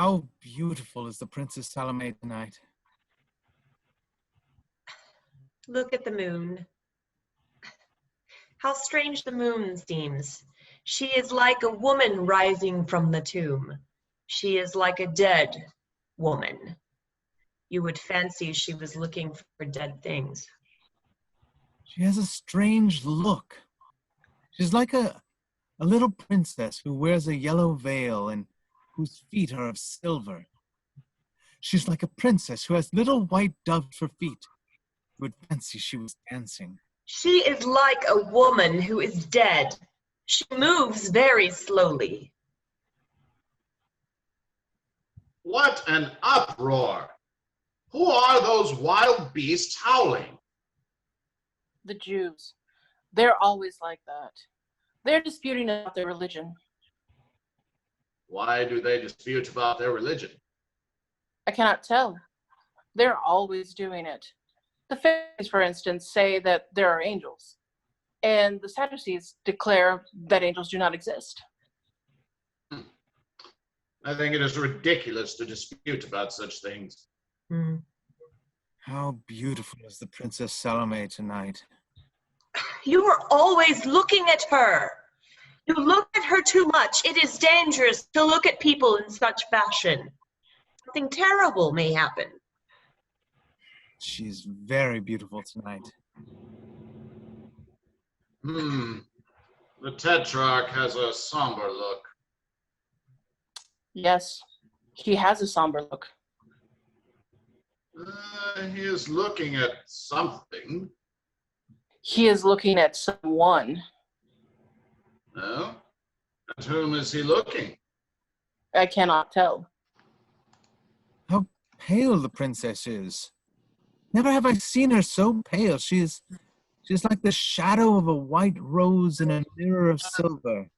How beautiful is the Princess Salome tonight? Look at the moon. How strange the moon seems. She is like a woman rising from the tomb. She is like a dead woman. You would fancy she was looking for dead things. She has a strange look. She's like a little princess who wears a yellow veil and whose feet are of silver. She's like a princess who has little white doves for feet. You would fancy she was dancing. She is like a woman who is dead. She moves very slowly. What an uproar! Who are those wild beasts howling? The Jews. They're always like that. They're disputing about their religion. Why do they dispute about their religion? I cannot tell. They're always doing it. The Pharisees, for instance, say that there are angels, and the Sadducees declare that angels do not exist. I think it is ridiculous to dispute about such things. How beautiful is the Princess Salome tonight? You are always looking at her. You look at her too much. It is dangerous to look at people in such fashion. Something terrible may happen. She's very beautiful tonight. The Tetrarch has a somber look. Yes, he has a somber look. He is looking at something. He is looking at someone. No? At whom is he looking? I cannot tell. How pale the princess is. Never have I seen her so pale. She's like the shadow of a white rose in a mirror of silver.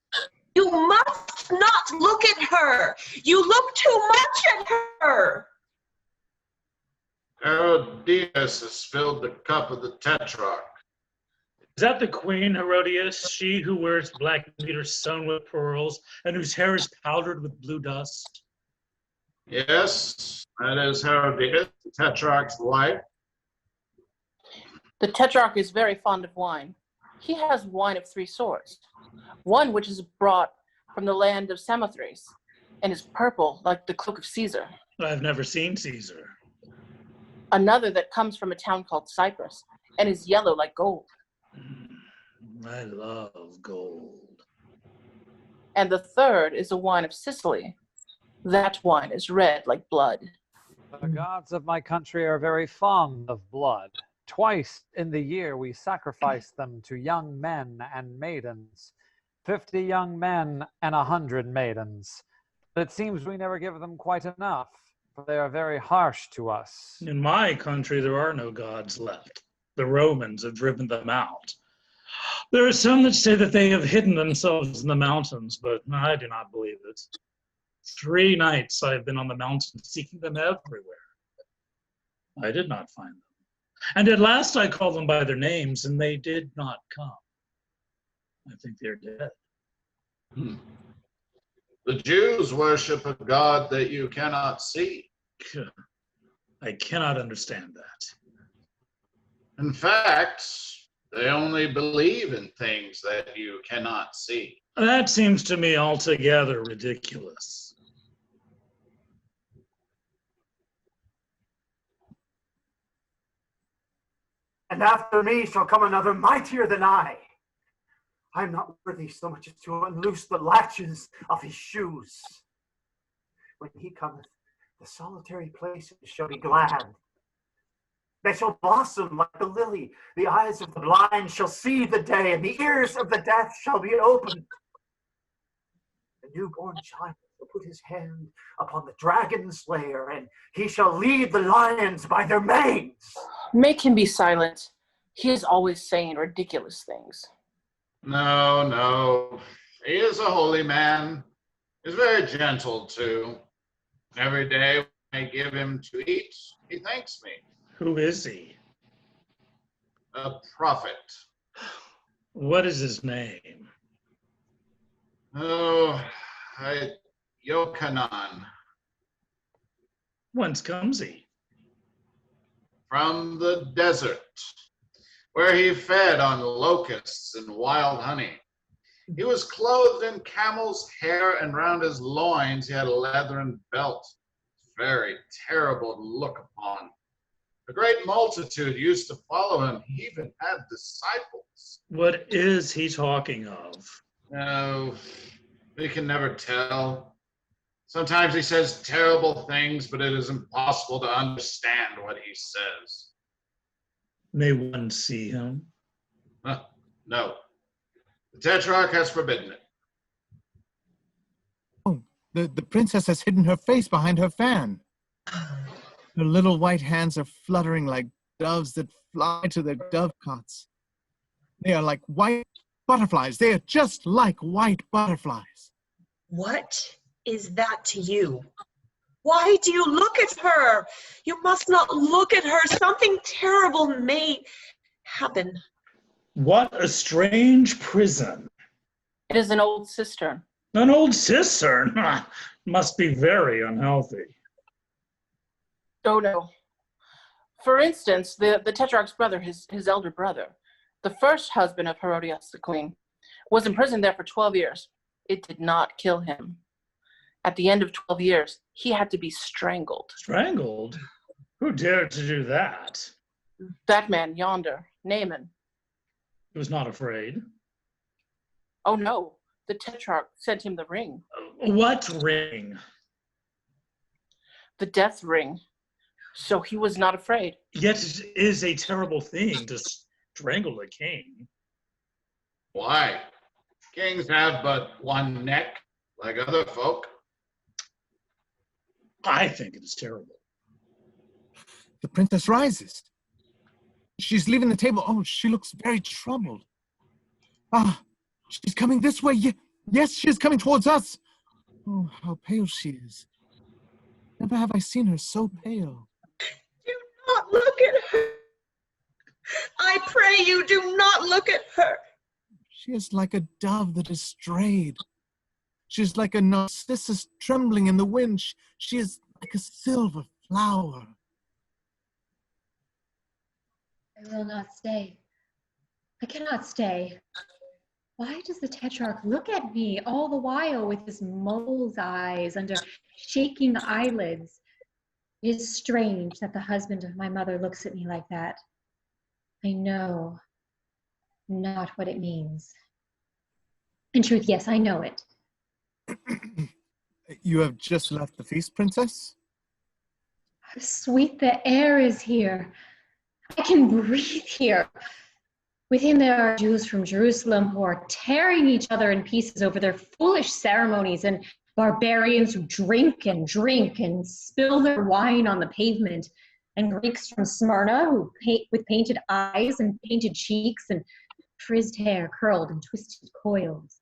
You must not look at her. You look too much at her. Herodias has spilled the cup of the Tetrarch. Is that the Queen Herodias, she who wears black meter sewn with pearls and whose hair is powdered with blue dust? Yes, that is Herodias, the Tetrarch's wife. The Tetrarch is very fond of wine. He has wine of 3 sorts. One which is brought from the land of Samothrace and is purple like the cloak of Caesar. I've never seen Caesar. Another that comes from a town called Cyprus and is yellow like gold. I love gold. And the third is a wine of Sicily. That wine is red like blood. The gods of my country are very fond of blood. Twice in the year we sacrifice them to young men and maidens, 50 young men and 100 maidens. But it seems we never give them quite enough, for they are very harsh to us. In my country, there are no gods left. The Romans have driven them out. There are some that say that they have hidden themselves in the mountains, but I do not believe it. 3 nights I have been on the mountain seeking them everywhere. I did not find them. And at last I called them by their names, and they did not come. I think they're dead. The Jews worship a God that you cannot see. I cannot understand that. In fact, they only believe in things that you cannot see. That seems to me altogether ridiculous. And after me shall come another mightier than I. I am not worthy so much as to unloose the latches of his shoes. When he cometh, the solitary places shall be glad. They shall blossom like the lily. The eyes of the blind shall see the day, and the ears of the deaf shall be opened. The newborn child shall put his hand upon the dragon slayer, and he shall lead the lions by their manes. Make him be silent. He is always saying ridiculous things. No, no. He is a holy man. He's very gentle, too. Every day when I give him to eat, he thanks me. Who is he? A prophet. What is his name? Oh, Yochanan. Whence comes he? From the desert, where he fed on locusts and wild honey. He was clothed in camel's hair, and round his loins he had a leathern belt. Very terrible to look upon. A great multitude used to follow him. He even had disciples. What is he talking of? No, we can never tell. Sometimes he says terrible things, but it is impossible to understand what he says. May one see him? No. The Tetrarch has forbidden it. Oh, the princess has hidden her face behind her fan. Her little white hands are fluttering like doves that fly to their dovecots. They are like white butterflies. They are just like white butterflies. What is that to you? Why do you look at her? You must not look at her. Something terrible may happen. What a strange prison. It is an old cistern. An old cistern? Must be very unhealthy. Oh, no. For instance, the Tetrarch's brother, his elder brother, the first husband of Herodias, the queen, was imprisoned there for 12 years. It did not kill him. At the end of 12 years, he had to be strangled. Strangled? Who dared to do that? That man yonder, Naaman. He was not afraid. Oh, no. The Tetrarch sent him the ring. What ring? The death ring. So he was not afraid. Yet it is a terrible thing to strangle a king. Why? Kings have but one neck, like other folk. I think it is terrible. The princess rises. She's leaving the table. Oh, she looks very troubled. Ah, she's coming this way. Yes, she is coming towards us. Oh, how pale she is. Never have I seen her so pale. Do not look at her. I pray you, do not look at her. She is like a dove that is strayed. She is like a narcissus trembling in the wind. She is like a silver flower. I will not stay. I cannot stay. Why does the Tetrarch look at me all the while with his mole's eyes under shaking eyelids? It is strange that the husband of my mother looks at me like that. I know not what it means. In truth, yes, I know it. You have just left the feast, princess? How sweet the air is here. I can breathe here. Within there are Jews from Jerusalem who are tearing each other in pieces over their foolish ceremonies, and barbarians who drink and spill their wine on the pavement, and Greeks from Smyrna who paint with painted eyes and painted cheeks and frizzed hair curled in twisted coils,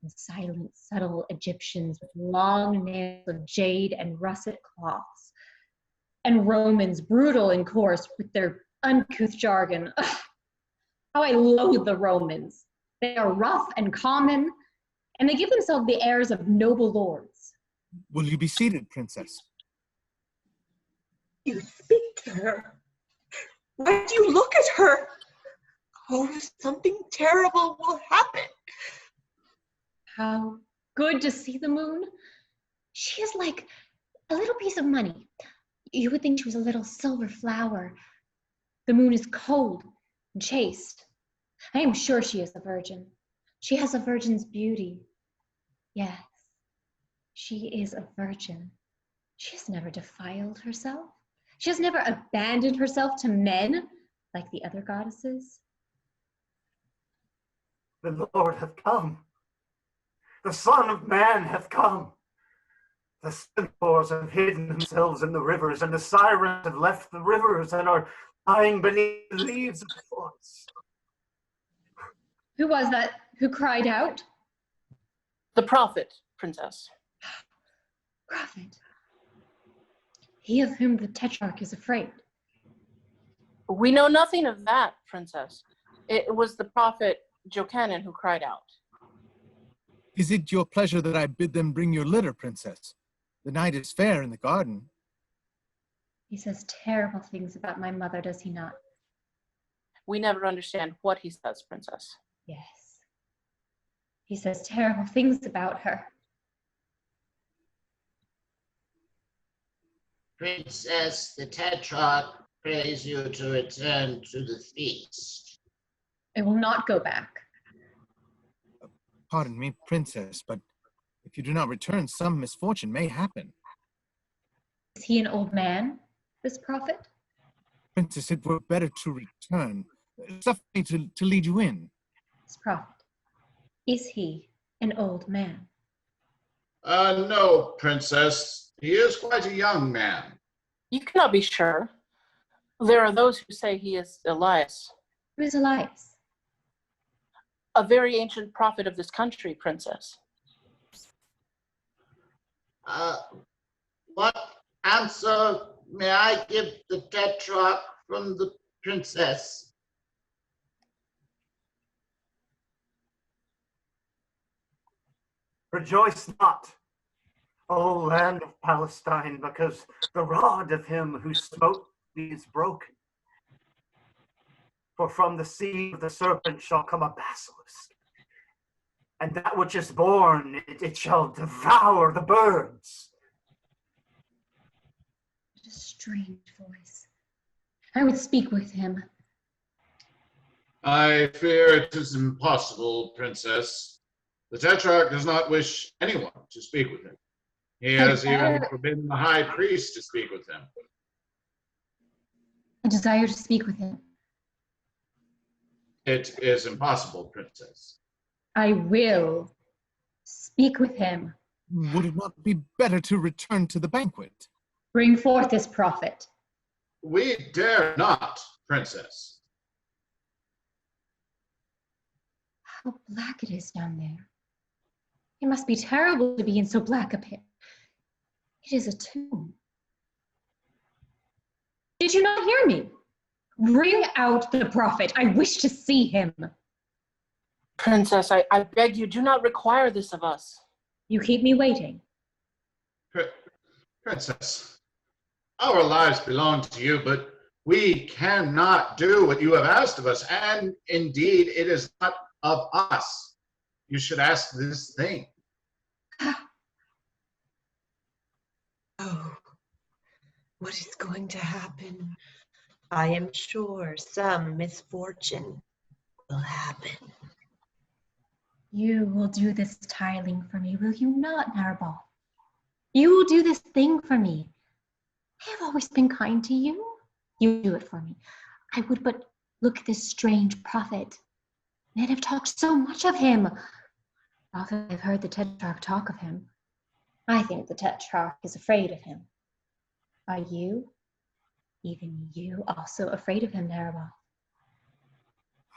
and silent, subtle Egyptians with long nails of jade and russet cloths, and Romans brutal and coarse with their uncouth jargon. Ugh, how I loathe the Romans. They are rough and common, and they give themselves the airs of noble lords. Will you be seated, princess? You speak to her. Why do you look at her? Oh, something terrible will happen. How good to see the moon. She is like a little piece of money. You would think she was a little silver flower. The moon is cold and chaste. I am sure she is a virgin. She has a virgin's beauty. Yes, she is a virgin. She has never defiled herself. She has never abandoned herself to men like the other goddesses. The Lord hath come. The Son of Man hath come. The centaurs have hidden themselves in the rivers, and the sirens have left the rivers and are lying beneath the leaves of the forests. Who was that who cried out? The prophet, princess. Prophet. He of whom the Tetrarch is afraid. We know nothing of that, princess. It was the prophet Jochanan who cried out. Is it your pleasure that I bid them bring your litter, princess? The night is fair in the garden. He says terrible things about my mother, does he not? We never understand what he says, Princess. Yes. He says terrible things about her. Princess, the Tetrarch prays you to return to the feast. I will not go back. Pardon me, Princess, but if you do not return, some misfortune may happen. Is he an old man, this prophet? Princess, it were better to return. Suffer me to lead you in. This prophet. Is he an old man? No, Princess. He is quite a young man. You cannot be sure. There are those who say he is Elias. Who is Elias? A very ancient prophet of this country, Princess. What answer may I give the Tetrarch from the princess? Rejoice not, O land of Palestine, because the rod of him who smote thee is broken. For from the seed of the serpent shall come a basilisk, and that which is born, it shall devour the birds. What a strange voice. I would speak with him. I fear it is impossible, Princess. The Tetrarch does not wish anyone to speak with him. He has even forbidden the high priest to speak with him. I desire to speak with him. It is impossible, Princess. I will speak with him. Would it not be better to return to the banquet? Bring forth this prophet. We dare not, Princess. How black it is down there. It must be terrible to be in so black a pit. It is a tomb. Did you not hear me? Bring out the prophet. I wish to see him. Princess, I beg you, do not require this of us. You keep me waiting. Princess, our lives belong to you, but we cannot do what you have asked of us, and indeed it is not of us. You should ask this thing. Oh, what is going to happen? I am sure some misfortune will happen. You will do this tiling for me, will you not, Narabal? You will do this thing for me. I have always been kind to you. You do it for me. I would but look at this strange prophet. Men have talked so much of him. Often I've heard the Tetrarch talk of him. I think the Tetrarch is afraid of him. Are you, even you, also afraid of him, Narabal?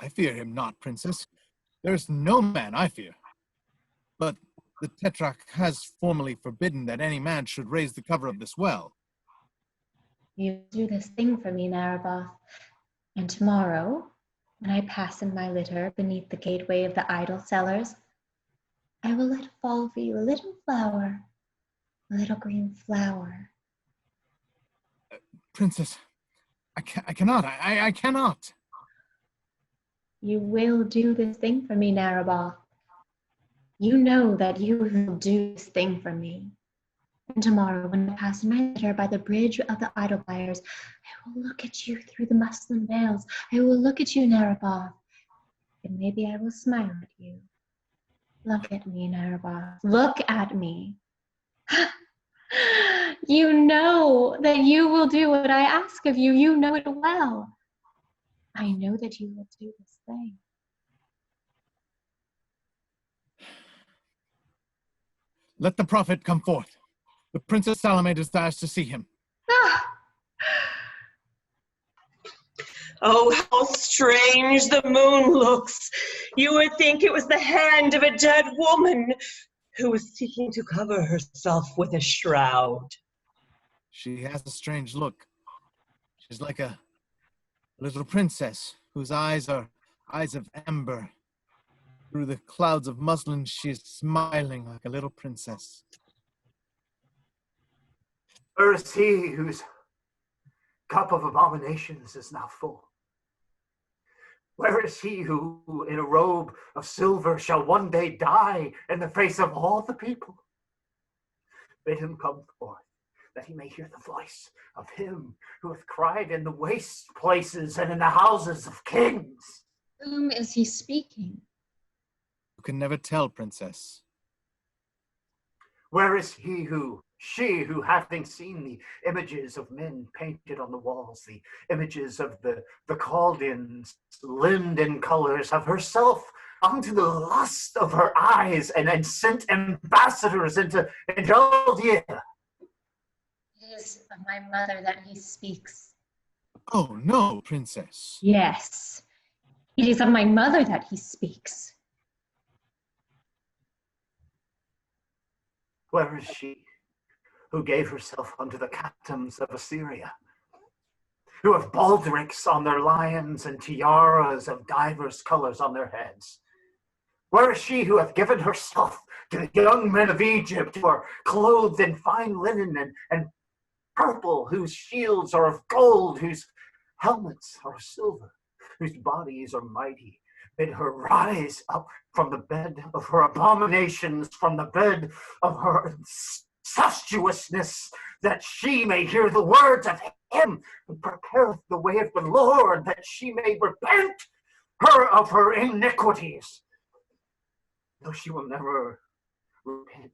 I fear him not, Princess. There is no man I fear. But the Tetrarch has formally forbidden that any man should raise the cover of this well. You do this thing for me, Narabal. And tomorrow, when I pass in my litter beneath the gateway of the idol sellers, I will let fall for you a little flower, a little green flower. Princess, I cannot. I cannot. You will do this thing for me, Narabal. You know that you will do this thing for me. And tomorrow, when I pass in my litter by the bridge of the idol buyers, I will look at you through the muslin veils. I will look at you, Narabal, and maybe I will smile at you. Look at me, Narabal. Look at me. You know that you will do what I ask of you. You know it well. I know that you will do this thing. Let the prophet come forth. The Princess Salome desires to see him. Oh, how strange the moon looks. You would think it was the hand of a dead woman who was seeking to cover herself with a shroud. She has a strange look. She's like a little princess whose eyes are eyes of amber. Through the clouds of muslin, she is smiling like a little princess. Where is he whose cup of abominations is now full. Where is he who, in a robe of silver, shall one day die in the face of all the people? Bid him come forth, that he may hear the voice of him who hath cried in the waste places and in the houses of kings. Whom is he speaking? You can never tell, princess. Where is she who, having seen the images of men painted on the walls, the images of the Chaldeans limned in colors, of herself unto the lust of her eyes, and sent ambassadors into Chaldea? It is of my mother that he speaks. Oh, no, princess. Yes, it is of my mother that he speaks. Where is she who gave herself unto the captains of Assyria, who have baldricks on their lions and tiaras of divers colors on their heads? Where is she who hath given herself to the young men of Egypt, who are clothed in fine linen and purple, whose shields are of gold, whose helmets are of silver, whose bodies are mighty? Bid her rise up from the bed of her abominations, from the bed of her incestuousness, that she may hear the words of him who prepareth the way of the Lord, that she may repent her of her iniquities. Though she will never repent,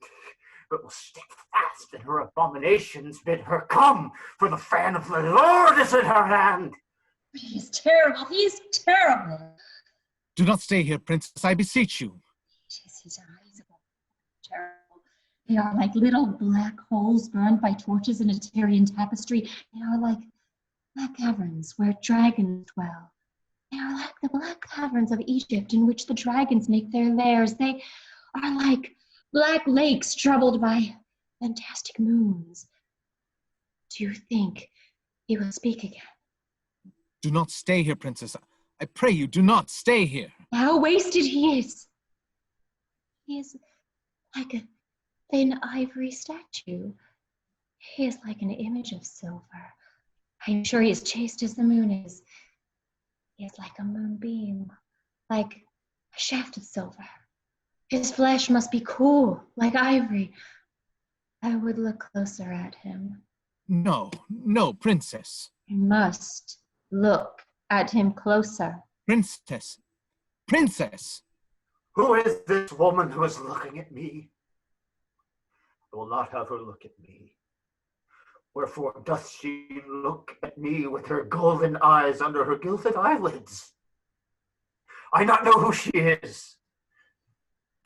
but will stick fast in her abominations, bid her come, for the fan of the Lord is in her hand. He is terrible. He is terrible. Do not stay here, princess, I beseech you. His eyes are terrible. They are like little black holes burned by torches in a Tyrian tapestry. They are like black caverns where dragons dwell. They are like the black caverns of Egypt in which the dragons make their lairs. They are like black lakes troubled by fantastic moons. Do you think he will speak again? Do not stay here, princess. I pray you, do not stay here. How wasted he is. He is like a thin ivory statue. He is like an image of silver. I'm sure he is chaste as the moon is. He is like a moonbeam, like a shaft of silver. His flesh must be cool, like ivory. I would look closer at him. No, no, princess. I must look at him closer. Princess, princess. Who is this woman who is looking at me? I will not have her look at me. Wherefore doth she look at me with her golden eyes under her gilded eyelids? I not know who she is.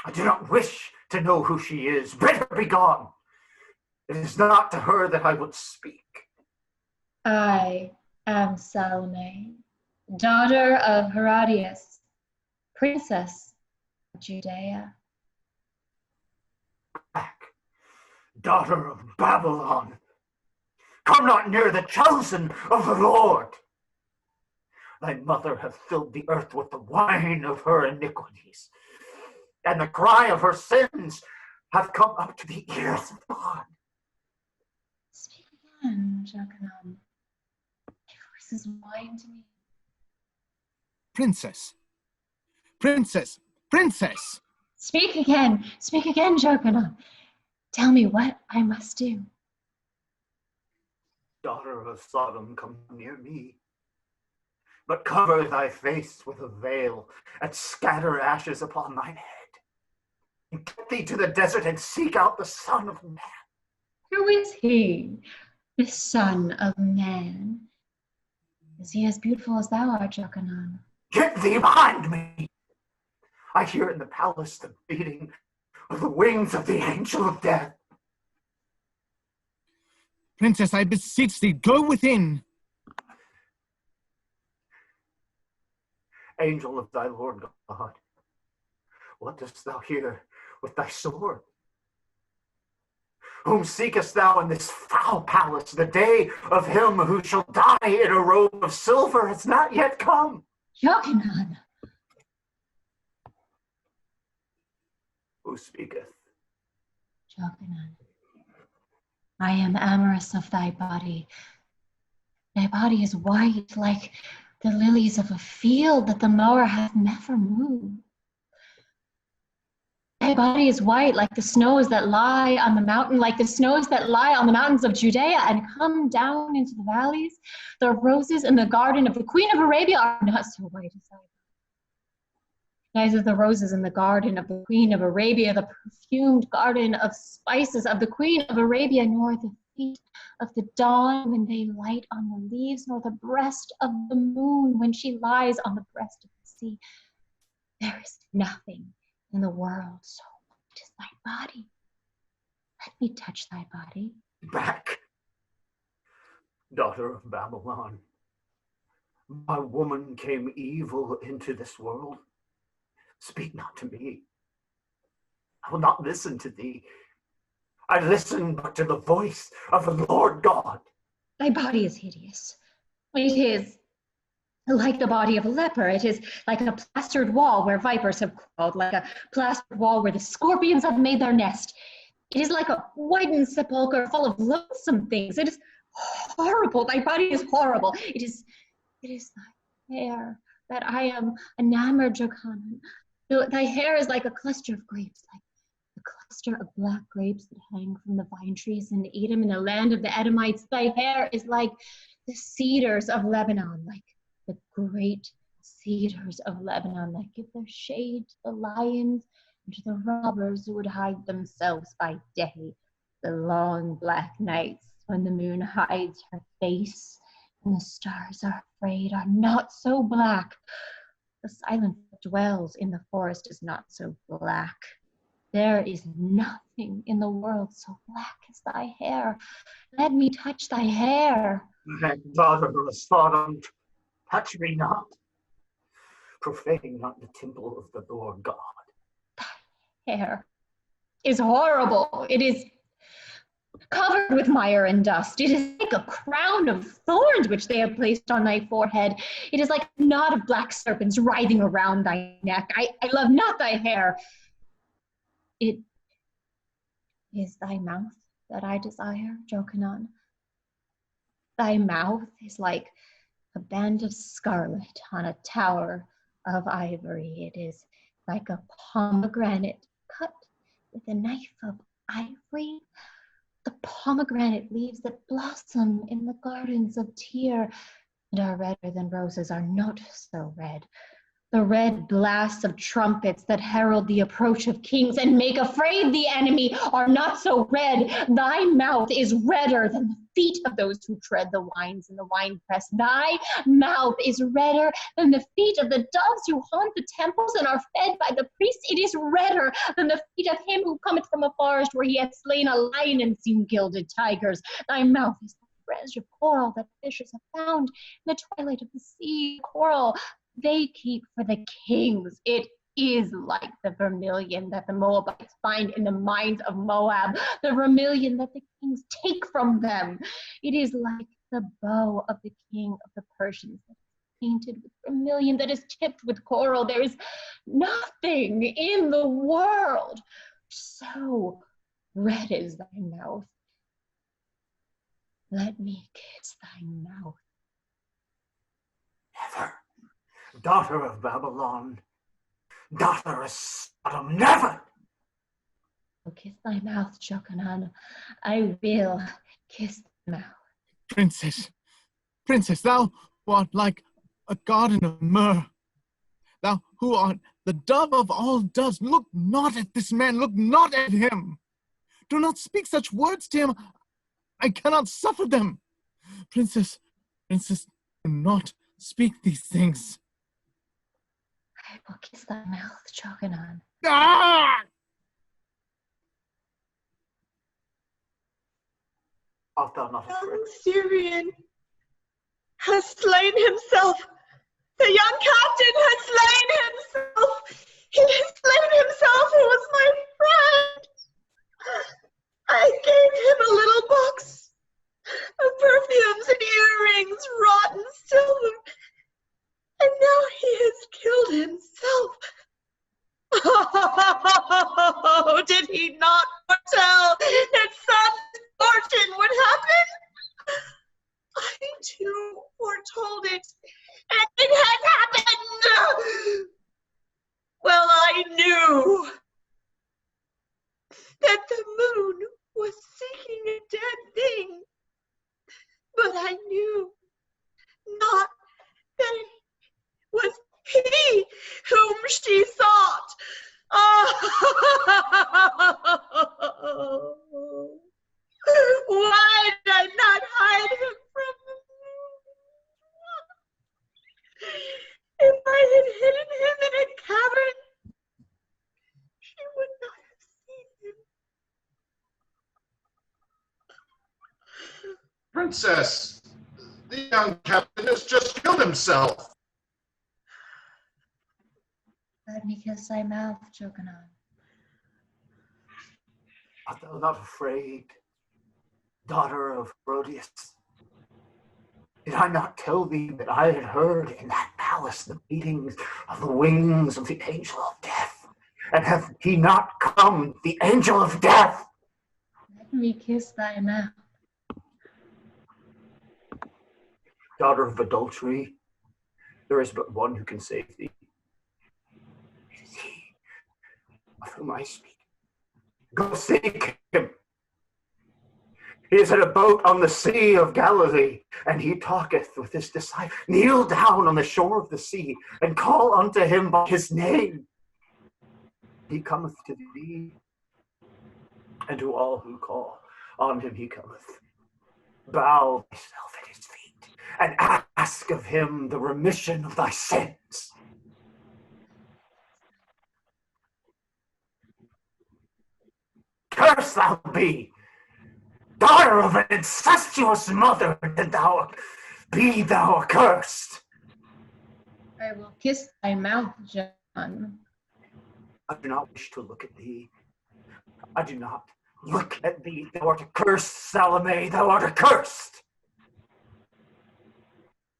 I do not wish to know who she is. Bid her be gone. It is not to her that I would speak. I am Salome, daughter of Herodias, princess of Judea. Back, daughter of Babylon. Come not near the chosen of the Lord. Thy mother hath filled the earth with the wine of her iniquities, and the cry of her sins hath come up to the ears of God. Speak again, Jochanan. Your voice is wine to me. Princess, princess, princess. Speak again, Jochanan. Tell me what I must do. Daughter of Sodom, come near me. But cover thy face with a veil, and scatter ashes upon thine head. And get thee to the desert, and seek out the Son of Man. Who is he, the Son of Man? Is he as beautiful as thou art, Jochanan? Get thee behind me! I hear in the palace the beating of the wings of the angel of death. Princess, I beseech thee, go within. Angel of thy Lord God, what dost thou here with thy sword? Whom seekest thou in this foul palace? The day of him who shall die in a robe of silver has not yet come. Jochanan. Who speaketh? Jochanan. I am amorous of thy body, Thy body is white like the lilies of a field that the mower hath never moved. Thy body is white like the snows that lie on the mountain, like the snows that lie on the mountains of Judea and come down into the valleys. The roses in the garden of the Queen of Arabia are not so white as thy body. Neither the roses in the garden of the Queen of Arabia, the perfumed garden of spices of the Queen of Arabia, nor the feet of the dawn when they light on the leaves, nor the breast of the moon when she lies on the breast of the sea. There is nothing in the world so white as thy body. Let me touch thy body. Back, daughter of Babylon. My woman came evil into this world. Speak not to me. I will not listen to thee. I listen but to the voice of the Lord God. Thy body is hideous. It is like the body of a leper. It is like a plastered wall where vipers have crawled, like a plastered wall where the scorpions have made their nest. It is like a whitened sepulchre full of loathsome things. It is horrible. Thy body is horrible. It is thy hair that I am enamored, Jochanan. Thy hair is like a cluster of grapes, like a cluster of black grapes that hang from the vine trees in Edom, in the land of the Edomites. Thy hair is like the cedars of Lebanon, like the great cedars of Lebanon that give their shade to the lions and to the robbers who would hide themselves by day. The long black nights when the moon hides her face and the stars are afraid are not so black. The silence that dwells in the forest is not so black. There is nothing in the world so black as thy hair. Let me touch thy hair. Daughter of Sodom, touch me not. Profane not the temple of the Lord God. Thy hair is horrible. It is covered with mire and dust. It is like a crown of thorns which they have placed on thy forehead. It is like a knot of black serpents writhing around thy neck. I love not thy hair. It is thy mouth that I desire, Jochanan. Thy mouth is like a band of scarlet on a tower of ivory. It is like a pomegranate cut with a knife of ivory. The pomegranate leaves that blossom in the gardens of Tyre and are redder than roses are not so red. The red blasts of trumpets that herald the approach of kings and make afraid the enemy are not so red. Thy mouth is redder than the feet of those who tread the wines in the winepress. Thy mouth is redder than the feet of the doves who haunt the temples and are fed by the priests. It is redder than the feet of him who cometh from a forest where he hath slain a lion and seen gilded tigers. Thy mouth is like a branch of coral that fishers have found in the twilight of the sea. Coral they keep for the kings. It is like the vermilion that the Moabites find in the mines of Moab, the vermilion that the kings take from them. It is like the bow of the king of the Persians that is painted with vermilion, that is tipped with coral. There is nothing in the world so red as thy mouth. Let me kiss thy mouth. Never. Daughter of Babylon, daughter of Sodom, never! Oh, kiss thy mouth, Jochanan. I will kiss thy mouth. Princess, thou who art like a garden of myrrh. Thou who art the dove of all doves, look not at this man, look not at him. Do not speak such words to him. I cannot suffer them. Princess, do not speak these things. I will kiss thy mouth, Jochanan. Ah! Art thou not afraid? Young Syrian has slain himself. The young captain has slain himself. He has slain himself who was my friend. I gave him a little box of perfumes and earrings, rotten silver. And now he has killed himself. Oh, did he not foretell that such fortune would happen? I too foretold it, and it has happened. Well, I knew that the moon was seeking a dead thing, but I knew not that it was he whom she sought. Oh, why did I not hide him from the moon? If I had hidden him in a cavern, she would not have seen him. Princess, the young captain has just killed himself. Let me kiss thy mouth, Jokanon. Art thou not afraid, daughter of Rhodius? Did I not tell thee that I had heard in that palace the beatings of the wings of the angel of death? And hath he not come, the angel of death? Let me kiss thy mouth. Daughter of adultery, there is but one who can save thee. It is he of whom I speak. Go seek him. He is in a boat on the sea of Galilee, and he talketh with his disciples. Kneel down on the shore of the sea, and call unto him by his name. He cometh to thee, and to all who call on him he cometh. Bow thyself at his feet, and ask of him the remission of thy sins. Cursed thou be, daughter of an incestuous mother, and be thou accursed. I will kiss thy mouth, John. I do not wish to look at thee. I do not look at thee. Thou art accursed, Salome. Thou art accursed.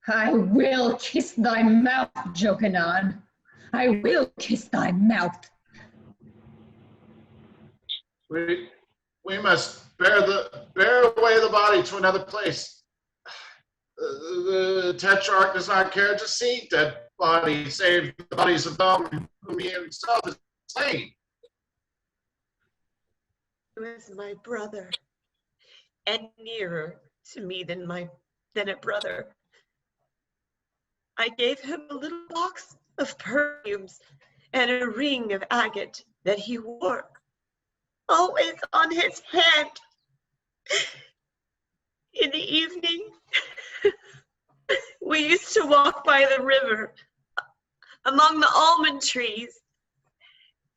I will kiss thy mouth, Jokanon. I will kiss thy mouth. We must bear away the body to another place. The Tetrarch does not care to see dead bodies, save the bodies of them whom he himself has slain. He was my brother, and nearer to me than a brother. I gave him a little box of perfumes and a ring of agate that he wore always on his hand. In the evening, we used to walk by the river among the almond trees,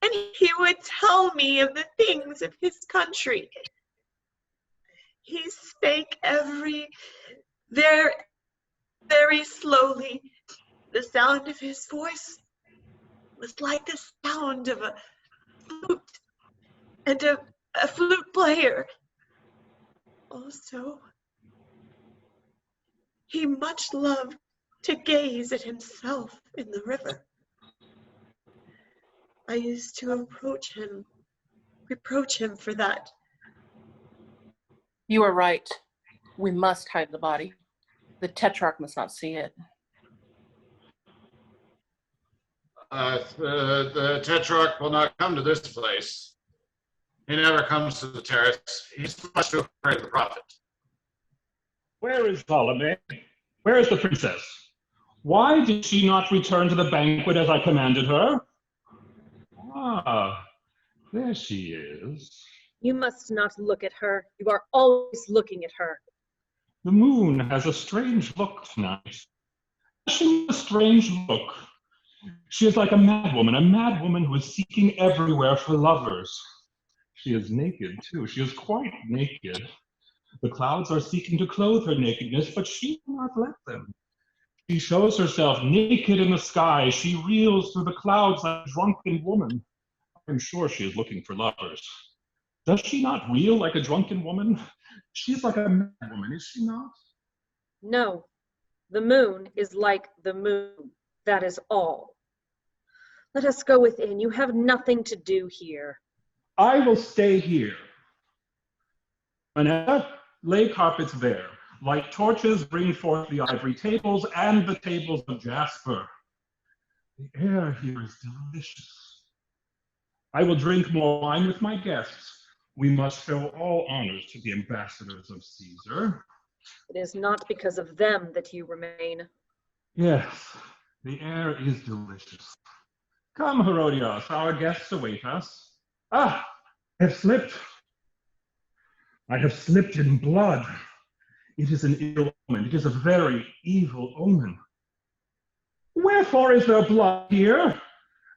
and he would tell me of the things of his country. He spake very slowly. The sound of his voice was like the sound of a flute and a flute player. Also, he much loved to gaze at himself in the river. I used to reproach him for that. You are right. We must hide the body. The Tetrarch must not see it. The Tetrarch will not come to this place. He never comes to the terrace. He's much too afraid of the prophet. Where is Salome? Where is the princess? Why did she not return to the banquet as I commanded her? Ah, there she is. You must not look at her. You are always looking at her. The moon has a strange look tonight. She has a strange look. She is like a madwoman who is seeking everywhere for lovers. She is naked, too. She is quite naked. The clouds are seeking to clothe her nakedness, but she will not let them. She shows herself naked in the sky. She reels through the clouds like a drunken woman. I'm sure she is looking for lovers. Does she not reel like a drunken woman? She is like a mad woman, is she not? No, the moon is like the moon. That is all. Let us go within. You have nothing to do here. I will stay here. Manetta, lay carpets there. Light torches bring forth the ivory tables and the tables of jasper. The air here is delicious. I will drink more wine with my guests. We must show all honors to the ambassadors of Caesar. It is not because of them that you remain. Yes, the air is delicious. Come, Herodias, our guests await us. Ah, I have slipped. I have slipped in blood. It is an ill omen. It is a very evil omen. Wherefore is there blood here?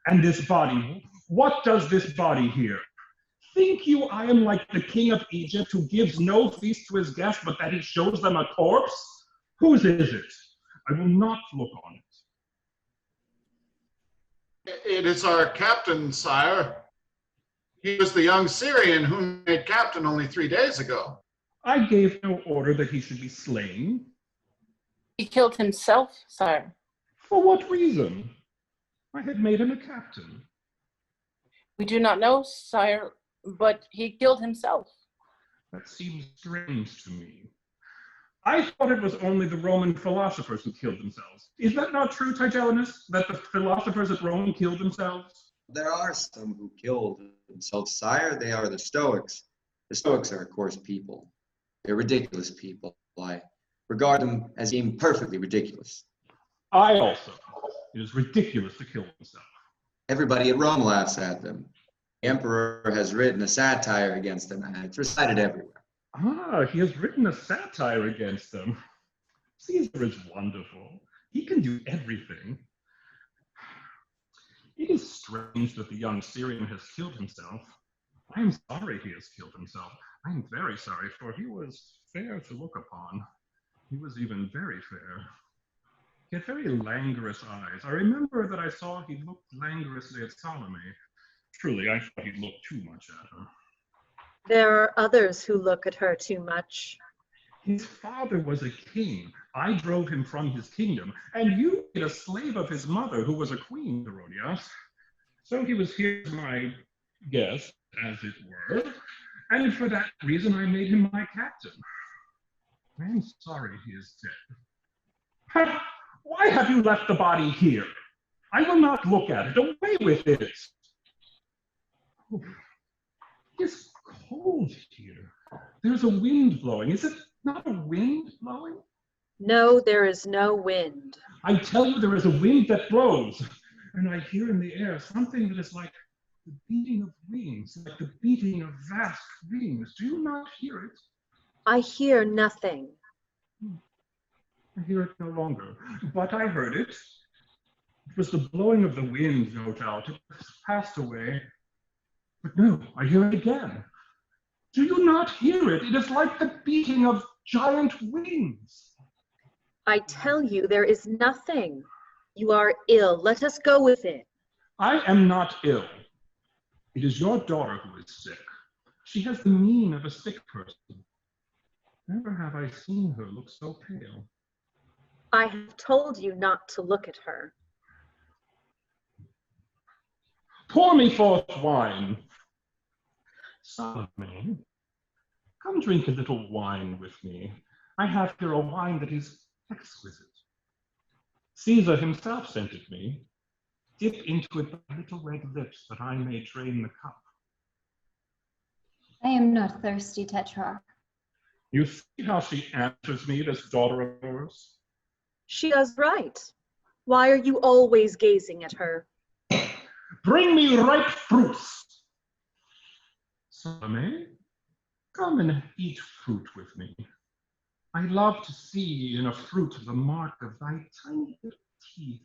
And this body, what does this body here? Think you I am like the king of Egypt who gives no feast to his guests, but that he shows them a corpse? Whose is it? I will not look on it. It is our captain, sire. He was the young Syrian whom made captain only 3 days ago. I gave no order that he should be slain. He killed himself, sire. For what reason? I had made him a captain. We do not know, sire, but he killed himself. That seems strange to me. I thought it was only the Roman philosophers who killed themselves. Is that not true, Tigellinus, that the philosophers at Rome killed themselves? There are some who killed themselves, sire. They are the Stoics. The Stoics are a coarse people. They're ridiculous people. I regard them as being perfectly ridiculous. I also. It is ridiculous to kill oneself. Everybody at Rome laughs at them. The emperor has written a satire against them, and it's recited everywhere. Ah, he has written a satire against them. Caesar is wonderful. He can do everything. It is strange that the young Syrian has killed himself. I am sorry he has killed himself. I am very sorry, for he was fair to look upon. He was even very fair. He had very languorous eyes. I remember that I saw he looked languorously at Salome. Truly, I thought he looked too much at her. There are others who look at her too much. His father was a king. I drove him from his kingdom, and you made a slave of his mother, who was a queen, Herodias. So he was here as my guest, as it were, and for that reason I made him my captain. I am sorry he is dead. Why have you left the body here? I will not look at it. Away with it. Oh, it's cold here. There's a wind blowing. Is it not a wind blowing? No, there is no wind. I tell you, there is a wind that blows, and I hear in the air something that is like the beating of wings, like the beating of vast wings. Do you not hear it? I hear nothing. I hear it no longer, but I heard it. It was the blowing of the wind, no doubt. It has passed away. But no, I hear it again. Do you not hear it? It is like the beating of giant wings. I tell you, there is nothing. You are ill. Let us go with it. I am not ill. It is your daughter who is sick. She has the mien of a sick person. Never have I seen her look so pale. I have told you not to look at her. Pour me forth wine. Salome, come drink a little wine with me. I have here a wine that is exquisite. Caesar himself sent it me. Dip into it the little red lips that I may drain the cup. I am not thirsty, Tetrarch. You see how she answers me, this daughter of yours? She does right. Why are you always gazing at her? Bring me ripe fruits. Salome, come and eat fruit with me. I love to see in a fruit the mark of thy tiny little teeth.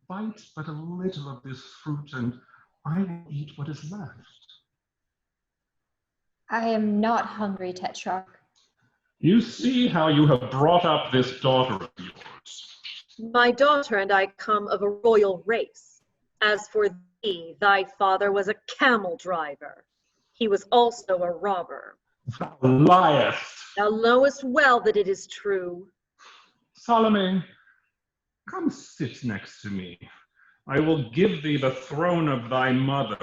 Bite but a little of this fruit, and I will eat what is left. I am not hungry, Tetrarch. You see how you have brought up this daughter of yours. My daughter and I come of a royal race. As for thee, thy father was a camel driver. He was also a robber. Thou liest. Thou knowest well that it is true. Salome, come sit next to me. I will give thee the throne of thy mother.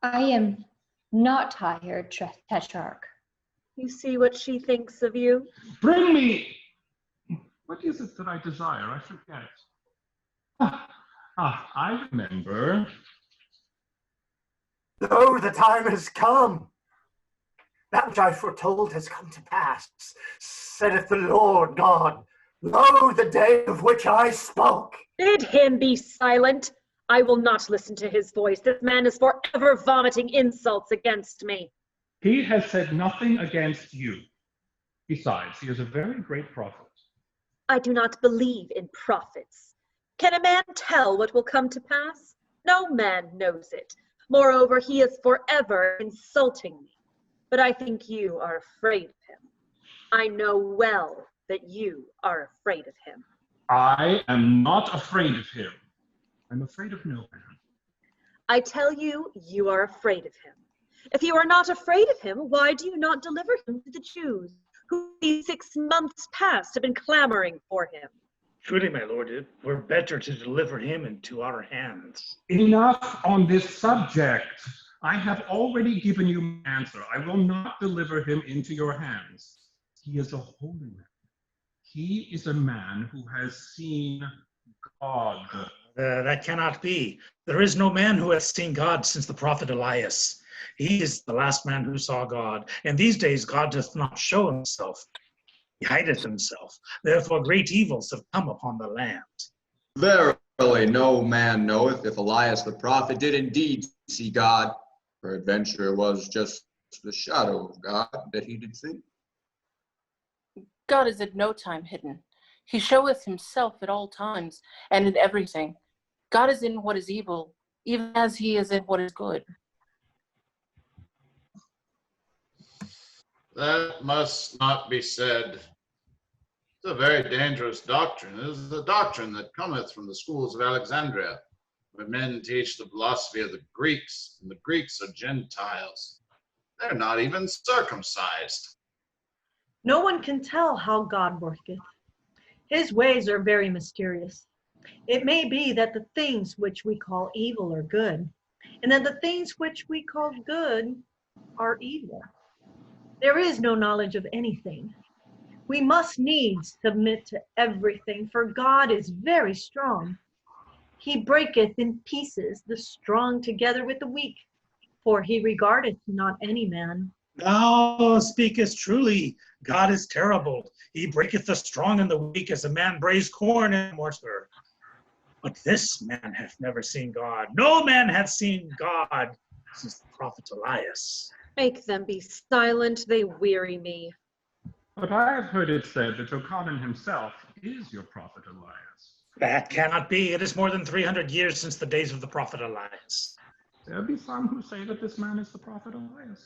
I am not tired, Tetrarch. You see what she thinks of you? Bring me. What is it that I desire? I forget. I remember. Lo, the time has come. That which I foretold has come to pass, saith the Lord God. Lo, the day of which I spoke. Bid him be silent. I will not listen to his voice. This man is forever vomiting insults against me. He has said nothing against you. Besides, he is a very great prophet. I do not believe in prophets. Can a man tell what will come to pass? No man knows it. Moreover, he is forever insulting me. But I think you are afraid of him. I know well that you are afraid of him. I am not afraid of him. I'm afraid of no man. I tell you, you are afraid of him. If you are not afraid of him, why do you not deliver him to the Jews, who these 6 months past have been clamoring for him? Truly, my lord, it were better to deliver him into our hands. Enough on this subject. I have already given you my answer. I will not deliver him into your hands. He is a holy man. He is a man who has seen God. That cannot be. There is no man who has seen God since the prophet Elias. He is the last man who saw God. And these days God doth not show himself. He hideth himself. Therefore great evils have come upon the land. Verily, no man knoweth if Elias the prophet did indeed see God. Peradventure it was just the shadow of God that he did see. God is at no time hidden. He showeth himself at all times and in everything. God is in what is evil, even as he is in what is good. That must not be said. It's a very dangerous doctrine. It is the doctrine that cometh from the schools of Alexandria, where men teach the philosophy of the Greeks, and the Greeks are Gentiles. They're not even circumcised. No one can tell how God worketh. His ways are very mysterious. It may be that the things which we call evil are good, and that the things which we call good are evil. There is no knowledge of anything. We must needs submit to everything, for God is very strong. He breaketh in pieces the strong together with the weak, for he regardeth not any man. Thou speakest truly. God is terrible. He breaketh the strong and the weak as a man brays corn in a mortar. But this man hath never seen God. No man hath seen God since the prophet Elias. Make them be silent, they weary me. But I have heard it said that Ocanan himself is your prophet Elias. That cannot be. It is more than 300 years since the days of the prophet Elias. There be some who say that this man is the prophet Elias.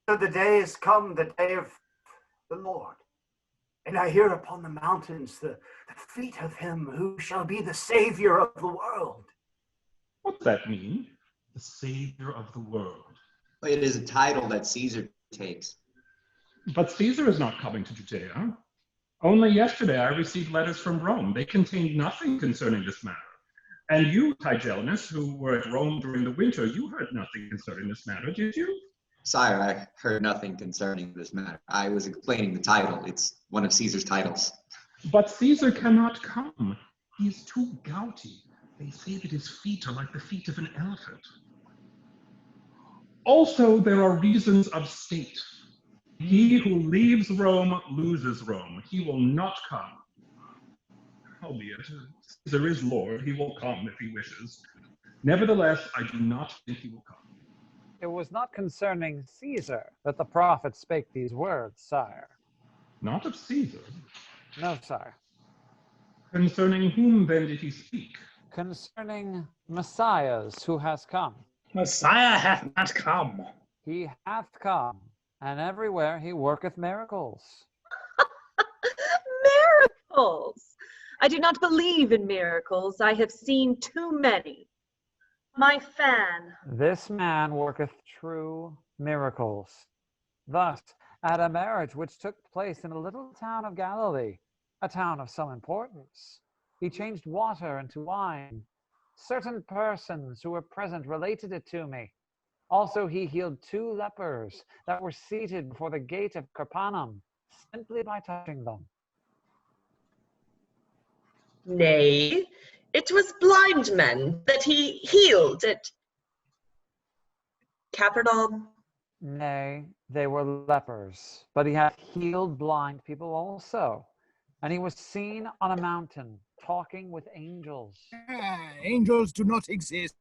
So the day is come, the day of the Lord. And I hear upon the mountains the feet of him who shall be the Savior of the world. What's that mean? The Savior of the world. It is a title that Caesar takes. But Caesar is not coming to Judea. Only yesterday I received letters from Rome. They contained nothing concerning this matter. And you, Tigellinus, who were at Rome during the winter, you heard nothing concerning this matter, did you? Sire, I heard nothing concerning this matter. I was explaining the title. It's one of Caesar's titles. But Caesar cannot come. He is too gouty. They say that his feet are like the feet of an elephant. Also, there are reasons of state. He who leaves Rome loses Rome. He will not come. Albeit, Caesar is Lord. He will come if he wishes. Nevertheless, I do not think he will come. It was not concerning Caesar that the prophet spake these words, sire. Not of Caesar. No, sire. Concerning whom then did he speak? Concerning Messiahs who has come. Messiah hath not come. He hath come, and everywhere he worketh miracles. Miracles! I do not believe in miracles. I have seen too many. My fan. This man worketh true miracles. Thus, at a marriage which took place in a little town of Galilee, a town of some importance, he changed water into wine, Certain persons who were present related it to me. Also, he healed 2 lepers that were seated before the gate of Capernaum, simply by touching them. Nay, it was blind men that he healed at Capernaum. Nay, they were lepers, but he had healed blind people also. And he was seen on a mountain, talking with angels. Angels do not exist.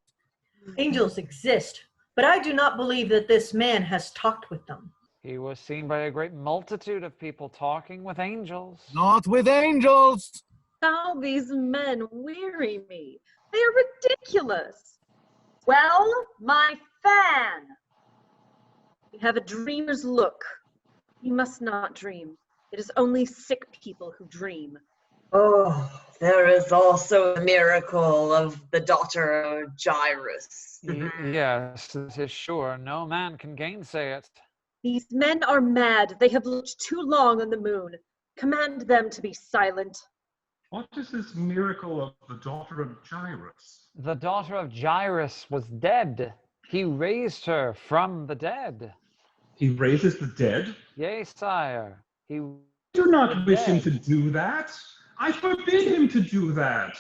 Angels exist, but I do not believe that this man has talked with them. He was seen by a great multitude of people talking with angels. Not with angels. How these men weary me. They are ridiculous. Well, my fan. You have a dreamer's look. You must not dream. It is only sick people who dream. Oh, there is also the miracle of the daughter of Jairus. Yes, it is sure. No man can gainsay it. These men are mad. They have looked too long on the moon. Command them to be silent. What is this miracle of the daughter of Jairus? The daughter of Jairus was dead. He raised her from the dead. He raises the dead? Yea, sire. He Do not wish him to do that. I forbid him to do that.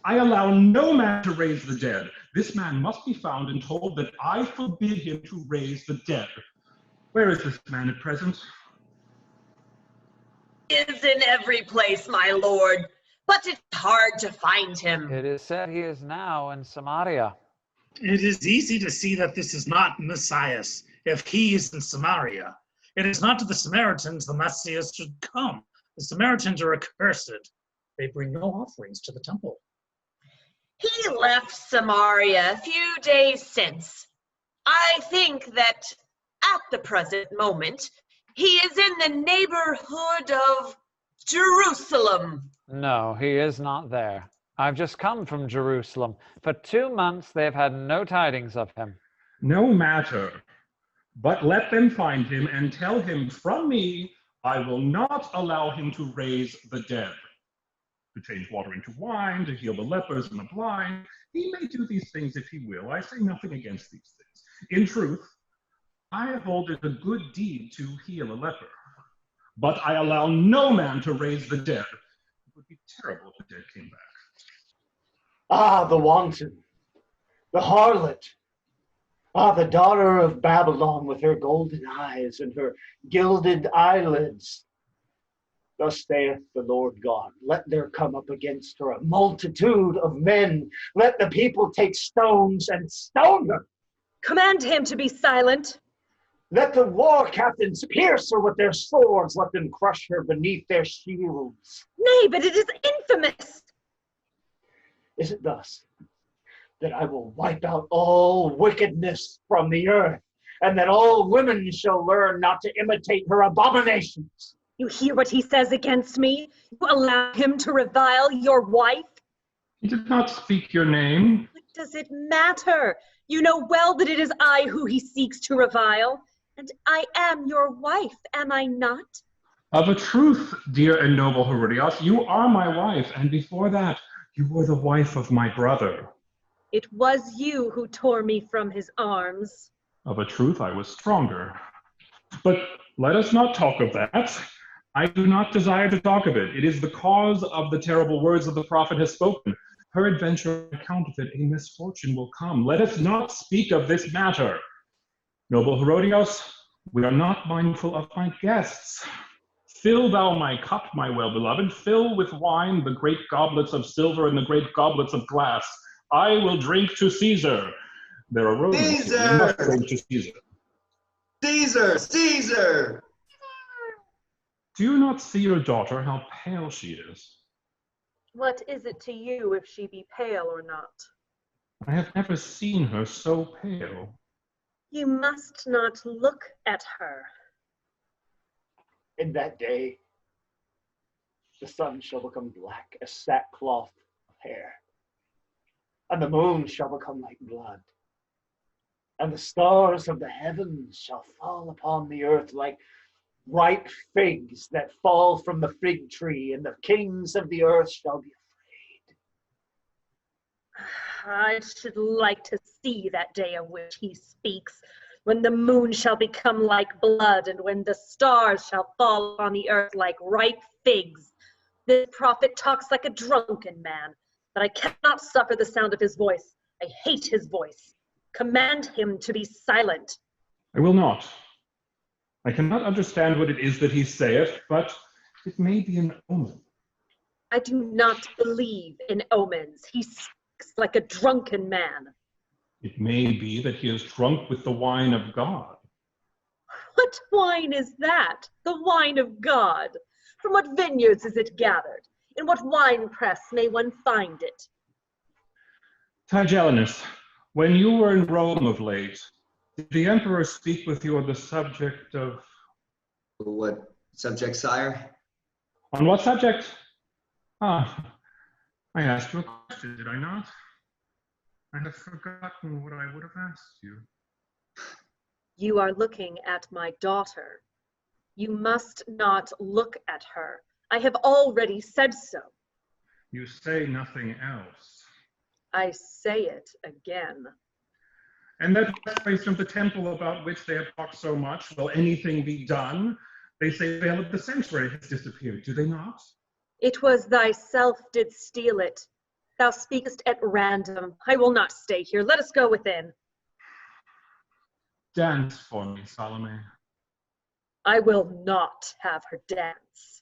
I allow no man to raise the dead. This man must be found and told that I forbid him to raise the dead. Where is this man at present? He is in every place, my lord, but it's hard to find him. It is said he is now in Samaria. It is easy to see that this is not Messiah if he is in Samaria. It is not to the Samaritans the Messiah should come. The Samaritans are accursed. They bring no offerings to the temple. He left Samaria a few days since. I think that at the present moment, he is in the neighborhood of Jerusalem. No, he is not there. I've just come from Jerusalem. For 2 months they have had no tidings of him. No matter. But let them find him and tell him from me, I will not allow him to raise the dead. To change water into wine, to heal the lepers and the blind. He may do these things if he will. I say nothing against these things. In truth, I hold it a good deed to heal a leper. But I allow no man to raise the dead. It would be terrible if the dead came back. Ah, the wanton, the harlot. Ah, the daughter of Babylon with her golden eyes and her gilded eyelids. Thus saith the Lord God, let there come up against her a multitude of men. Let the people take stones and stone her. Command him to be silent. Let the war captains pierce her with their swords. Let them crush her beneath their shields. Nay, but it is infamous. Is it thus that I will wipe out all wickedness from the earth, and that all women shall learn not to imitate her abominations? You hear what he says against me? You allow him to revile your wife? He did not speak your name. What does it matter? You know well that it is I who he seeks to revile, and I am your wife, am I not? Of a truth, dear and noble Herodias, you are my wife, and before that, you were the wife of my brother. It was you who tore me from his arms. Of a truth, I was stronger. But let us not talk of that. I do not desire to talk of it. It is the cause of the terrible words that the prophet has spoken. Peradventure, on account of it, a misfortune will come. Let us not speak of this matter. Noble Herodias, we are not mindful of my guests. Fill thou my cup, my well-beloved. Fill with wine the great goblets of silver and the great goblets of glass. I will drink to Caesar. There are Romans. Caesar! We must drink to Caesar. Caesar! Caesar! Do you not see your daughter, how pale she is? What is it to you if she be pale or not? I have never seen her so pale. You must not look at her. In that day, the sun shall become black as sackcloth of hair, and the moon shall become like blood, and the stars of the heavens shall fall upon the earth like ripe figs that fall from the fig tree, and the kings of the earth shall be afraid. I should like to see that day of which he speaks, when the moon shall become like blood, and when the stars shall fall on the earth like ripe figs. This prophet talks like a drunken man, but I cannot suffer the sound of his voice. I hate his voice. Command him to be silent. I will not. I cannot understand what it is that he saith, but it may be an omen. I do not believe in omens. He speaks like a drunken man. It may be that he is drunk with the wine of God. What wine is that? The wine of God. From what vineyards is it gathered? In what wine press may one find it? Tigellinus, when you were in Rome of late, did the emperor speak with you on the subject of... What subject, sire? On what subject? Ah, I asked you a question, did I not? I have forgotten what I would have asked you. You are looking at my daughter. You must not look at her. I have already said so. You say nothing else. I say it again. And that place of the temple about which they have talked so much, will anything be done? They say the veil of the sanctuary has disappeared, do they not? It was thyself did steal it. Thou speakest at random. I will not stay here. Let us go within. Dance for me, Salome. I will not have her dance.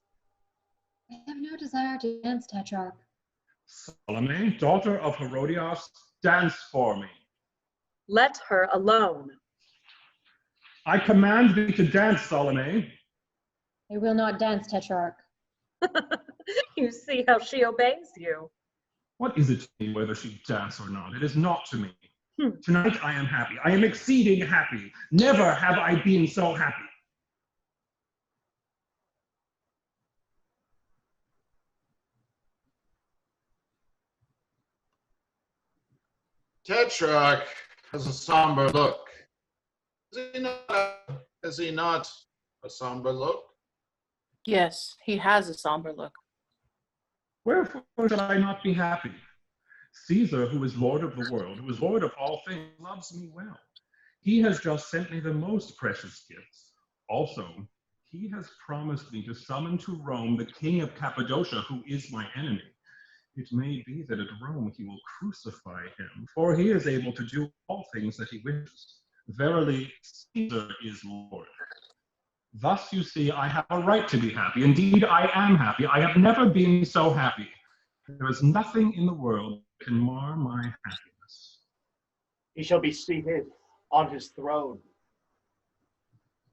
I have no desire to dance, Tetrarch. Salome, daughter of Herodias, dance for me. Let her alone. I command thee to dance, Salome. I will not dance, Tetrarch. You see how she obeys you. What is it to me whether she dance or not? It is not to me. Tonight I am happy. I am exceeding happy. Never have I been so happy. Tetrarch has a somber look. Has he not a somber look? Yes, he has a somber look. Wherefore should I not be happy? Caesar, who is Lord of the world, who is Lord of all things, loves me well. He has just sent me the most precious gifts. Also, he has promised me to summon to Rome the king of Cappadocia, who is my enemy. It may be that at Rome he will crucify him, for he is able to do all things that he wishes. Verily, Caesar is Lord. Thus, you see, I have a right to be happy. Indeed, I am happy. I have never been so happy. There is nothing in the world that can mar my happiness. He shall be seated on his throne.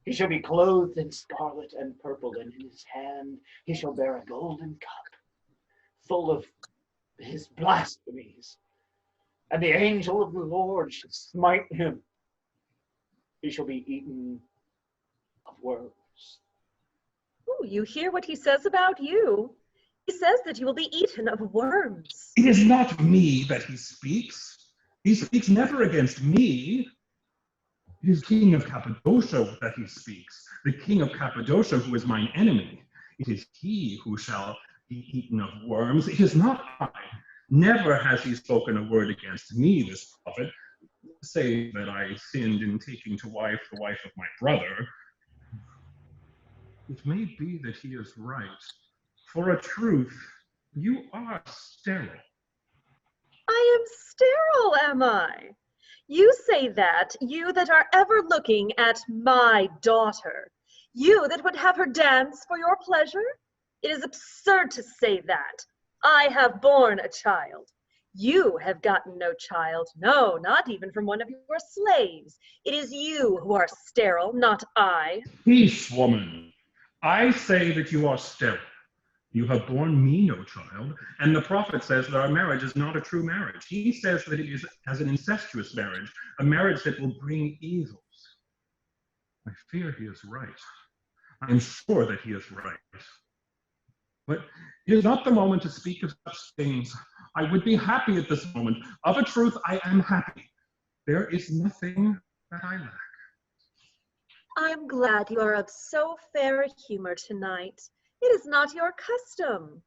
He shall be clothed in scarlet and purple, and in his hand he shall bear a golden cup full of his blasphemies. And the angel of the Lord shall smite him. He shall be eaten of worms. Oh, you hear what he says about you? He says that you will be eaten of worms. It is not me that he speaks. He speaks never against me. It is King of Cappadocia that he speaks, the King of Cappadocia who is mine enemy. It is he who shall be eaten of worms. It is not I. Never has he spoken a word against me, this prophet, say that I sinned in taking to wife the wife of my brother. It may be that he is right. For a truth, you are sterile. I am sterile, am I? You say that, you that are ever looking at my daughter. You that would have her dance for your pleasure? It is absurd to say that. I have borne a child. You have gotten no child, no, not even from one of your slaves. It is you who are sterile, not I. Peace, woman. I say that you are sterile. You have borne me no child, and the prophet says that our marriage is not a true marriage. He says that it is as an incestuous marriage, a marriage that will bring evils. I fear he is right. I am sure that he is right. But it is not the moment to speak of such things. I would be happy at this moment. Of a truth, I am happy. There is nothing that I lack. I am glad you are of so fair a humor tonight. It is not your custom.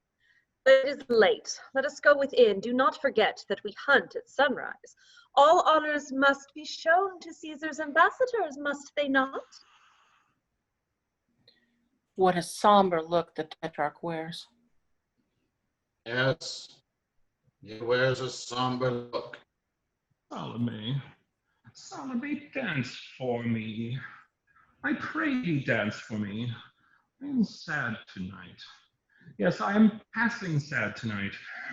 It is late. Let us go within. Do not forget that we hunt at sunrise. All honors must be shown to Caesar's ambassadors, must they not? What a somber look the Tetrarch wears. Yes, he wears a somber look. Salome, Salome, dance for me. I pray you dance for me. I am sad tonight. Yes, I am passing sad tonight.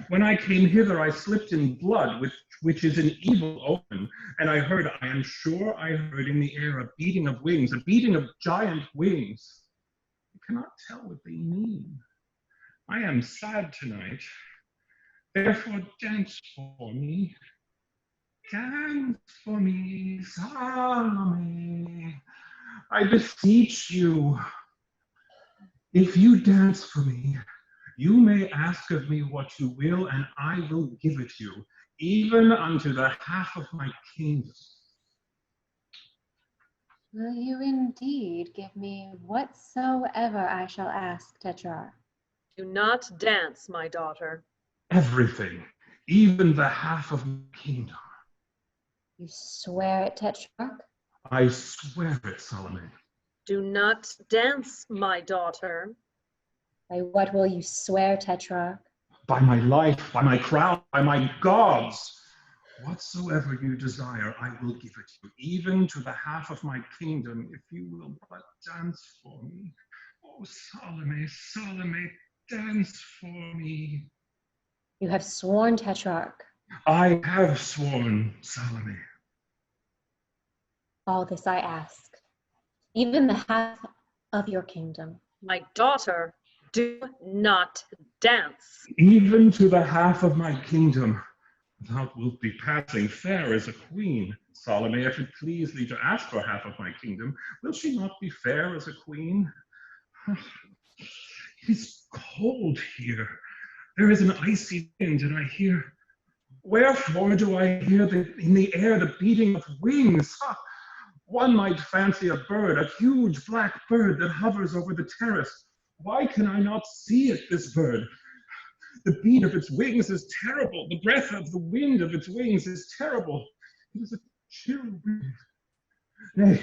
When I came hither, I slipped in blood, which is an evil omen, and I am sure I heard in the air a beating of wings, a beating of giant wings. I cannot tell what they mean. I am sad tonight. Therefore, dance for me. Dance for me, Salome. I beseech you. If you dance for me, you may ask of me what you will, and I will give it you, even unto the half of my kingdom. Will you indeed give me whatsoever I shall ask, Tetrarch? Do not dance, my daughter. Everything, even the half of my kingdom. You swear it, Tetrarch? I swear it, Salome. Do not dance, my daughter. By what will you swear, Tetrarch? By my life, by my crown, by my gods. Whatsoever you desire, I will give it you, even to the half of my kingdom, if you will but dance for me. Oh, Salome, Salome, dance for me. You have sworn, Tetrarch. I have sworn, Salome. All this I ask, even the half of your kingdom. My daughter, do not dance. Even to the half of my kingdom. Thou wilt be passing fair as a queen. Salome, if it please thee to ask for half of my kingdom, will she not be fair as a queen? It is cold here. There is an icy wind, and I hear... Wherefore do I hear in the air the beating of wings? One might fancy a bird, a huge black bird that hovers over the terrace. Why can I not see it, this bird? The beat of its wings is terrible. The breath of the wind of its wings is terrible. It is a chill wind. Nay,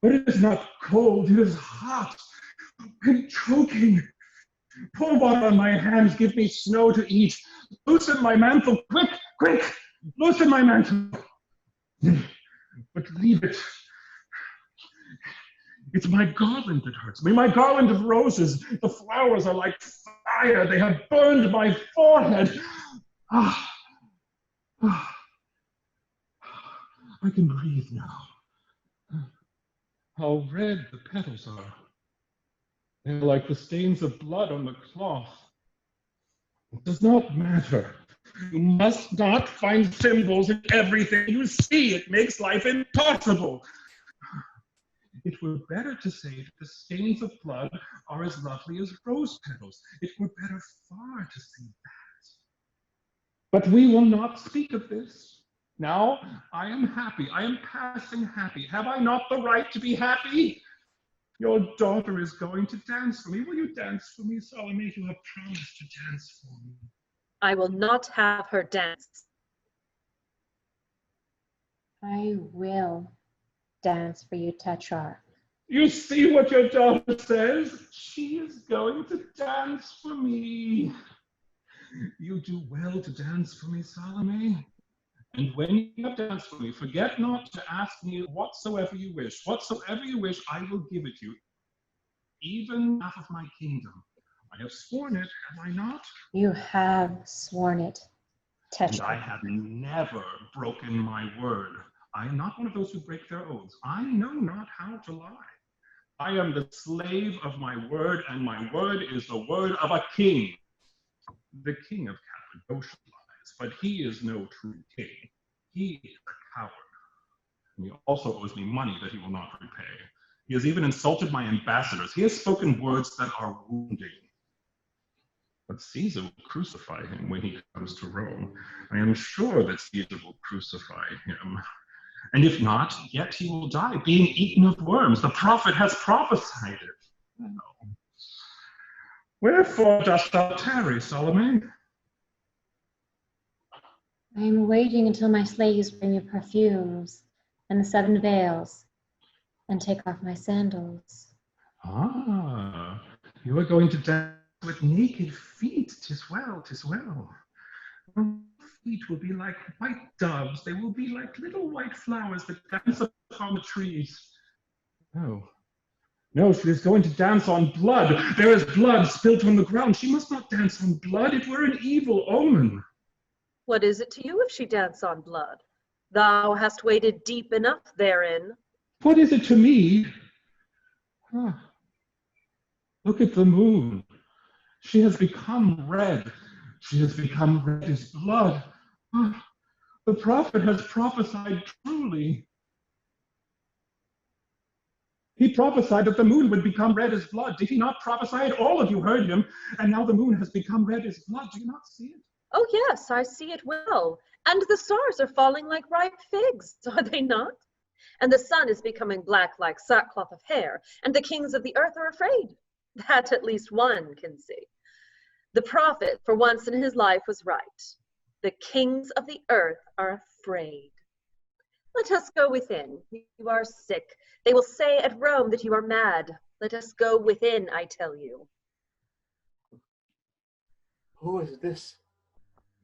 but it is not cold, it is hot. I'm choking. Pour water on my hands, give me snow to eat. Loosen my mantle, quick, quick, loosen my mantle. But leave it. It's my garland that hurts me, my garland of roses. The flowers are like fire. They have burned my forehead. I can breathe now. How red the petals are. They're like the stains of blood on the cloth. It does not matter. You must not find symbols in everything you see. It makes life impossible. It were better to say that the stains of blood are as lovely as rose petals. It were better far to say that. But we will not speak of this. Now I am happy. I am passing happy. Have I not the right to be happy? Your daughter is going to dance for me. Will you dance for me, Salome? You have promised to dance for me. I will not have her dance. I will dance for you, Tetrarch. You see what your daughter says? She is going to dance for me. You do well to dance for me, Salome. And when you have danced for me, forget not to ask me whatsoever you wish. Whatsoever you wish, I will give it you, even half of my kingdom. I have sworn it, have I not? You have sworn it, Tetrarch. And I have never broken my word. I am not one of those who break their oaths. I know not how to lie. I am the slave of my word, and my word is the word of a king. The king of Cappadocia lies, but he is no true king. He is a coward. And he also owes me money that he will not repay. He has even insulted my ambassadors. He has spoken words that are wounding. But Caesar will crucify him when he comes to Rome. I am sure that Caesar will crucify him. And if not, yet he will die, being eaten of worms. The prophet has prophesied it. Wherefore dost thou tarry, Salome? I am waiting until my slaves bring you perfumes and the 7 veils, and take off my sandals. Ah, you are going to dance with naked feet. 'Tis well, 'tis well. Your feet will be like white doves. They will be like little white flowers that dance upon the trees. No, no, she is going to dance on blood. There is blood spilt on the ground. She must not dance on blood. It were an evil omen. What is it to you if she dance on blood? Thou hast waded deep enough therein. What is it to me? Ah, look at the moon. She has become red. She has become red as blood. Ah, the prophet has prophesied truly. He prophesied that the moon would become red as blood. Did he not prophesy it? All of you heard him. And now the moon has become red as blood. Do you not see it? Oh yes, I see it well. And the stars are falling like ripe figs, are they not? And the sun is becoming black like sackcloth of hair, and the kings of the earth are afraid. That at least one can see. The prophet, for once in his life, was right. The kings of the earth are afraid. Let us go within. You are sick. They will say at Rome that you are mad. Let us go within, I tell you. Who is this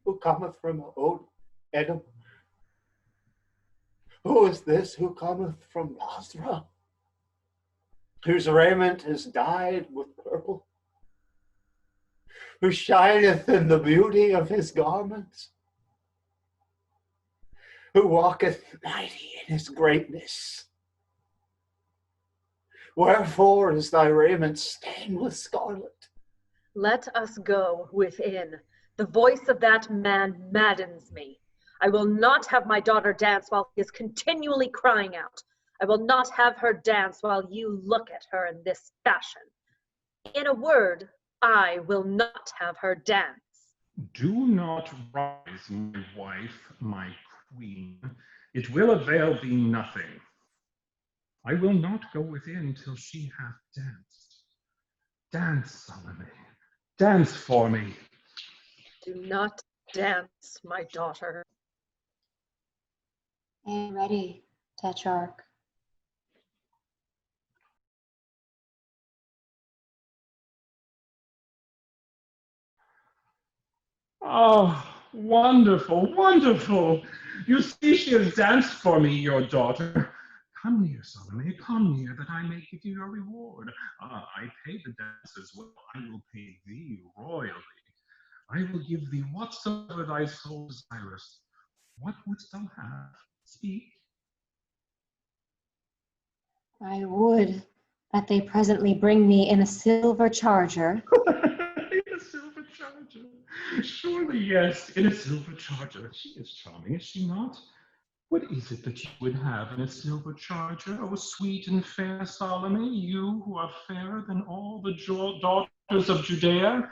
who cometh from old Edom? Who is this who cometh from Basra, whose raiment is dyed with purple, who shineth in the beauty of his garments, who walketh mighty in his greatness? Wherefore is thy raiment stained with scarlet? Let us go within. The voice of that man maddens me. I will not have my daughter dance while he is continually crying out. I will not have her dance while you look at her in this fashion. In a word, I will not have her dance. Do not rise, my wife, my queen. It will avail thee nothing. I will not go within till she hath danced. Dance, Salome. Dance for me. Do not dance, my daughter. I am ready, Tetrarch. Oh, wonderful, wonderful. You see, she has danced for me, your daughter. Come near, Salome, come near, that I may give you your reward. I pay the dancers well. I will pay thee royally. I will give thee whatsoever thy soul desireth. What wouldst thou have? Speak. I would that they presently bring me in a silver charger. In a silver charger. Surely, yes, in a silver charger. She is charming, is she not? What is it that you would have in a silver charger, O sweet and fair Salome, you who are fairer than all the daughters of Judea?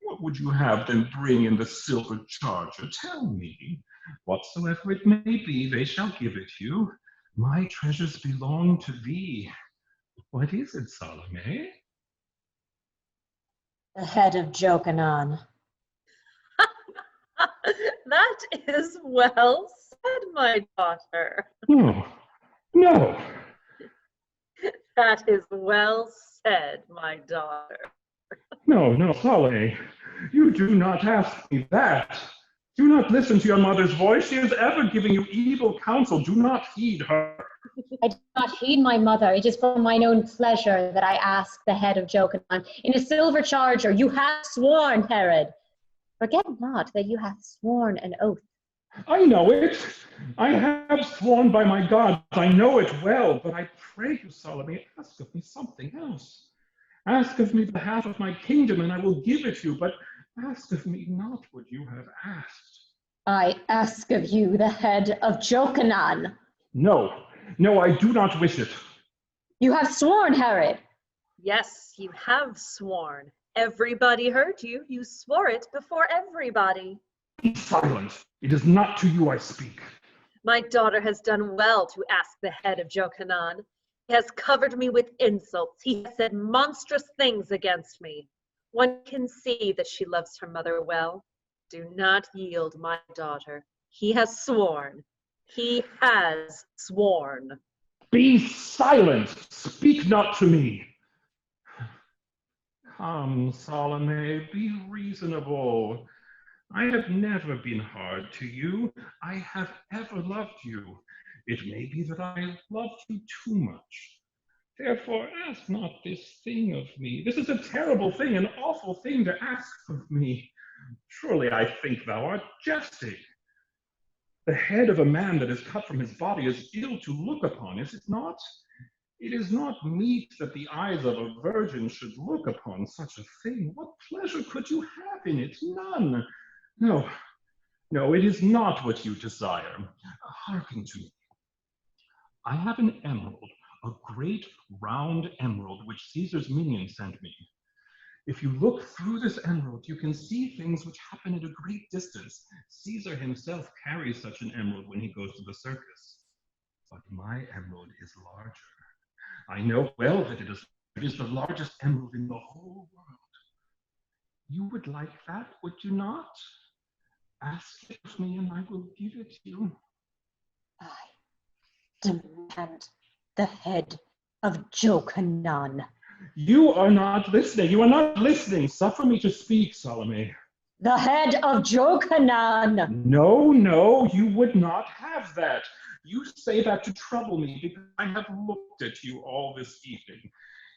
What would you have them bring in the silver charger? Tell me. Whatsoever it may be, they shall give it you. My treasures belong to thee. What is it, Salome? The head of Jokanan. That is well said, my daughter. No, no. That is well said, my daughter. No, no, Salome, you do not ask me that. Do not listen to your mother's voice. She is ever giving you evil counsel. Do not heed her. I do not heed my mother. It is for mine own pleasure that I ask the head of Jokanan. In a silver charger you have sworn, Herod. Forget not that you have sworn an oath. I know it. I have sworn by my gods. I know it well. But I pray you, Salome, ask of me something else. Ask of me the half of my kingdom, and I will give it you. But ask of me not what you have asked. I ask of you the head of Jokanan. No, no, I do not wish it. You have sworn, Herod. Yes, you have sworn. Everybody heard you. You swore it before everybody. Be silent. It is not to you I speak. My daughter has done well to ask the head of Jokanan. He has covered me with insults. He has said monstrous things against me. One can see that she loves her mother well. Do not yield, my daughter. He has sworn. He has sworn. Be silent! Speak not to me! Come, Salome, be reasonable. I have never been hard to you. I have ever loved you. It may be that I loved you too much. Therefore, ask not this thing of me. This is a terrible thing, an awful thing to ask of me. Surely I think thou art jesting. The head of a man that is cut from his body is ill to look upon, is it not? It is not meet that the eyes of a virgin should look upon such a thing. What pleasure could you have in it? None. No, no, it is not what you desire. Hearken to me. I have an emerald, a great round emerald, which Caesar's minion sent me. If you look through this emerald, you can see things which happen at a great distance. Caesar himself carries such an emerald when he goes to the circus. But my emerald is larger. I know well that it is the largest emerald in the whole world. You would like that, would you not? Ask it of me and I will give it to you. I demand the head of Jokanan. You are not listening. You are not listening. Suffer me to speak, Salome. The head of Jokanan. No, no, you would not have that. You say that to trouble me because I have looked at you all this evening.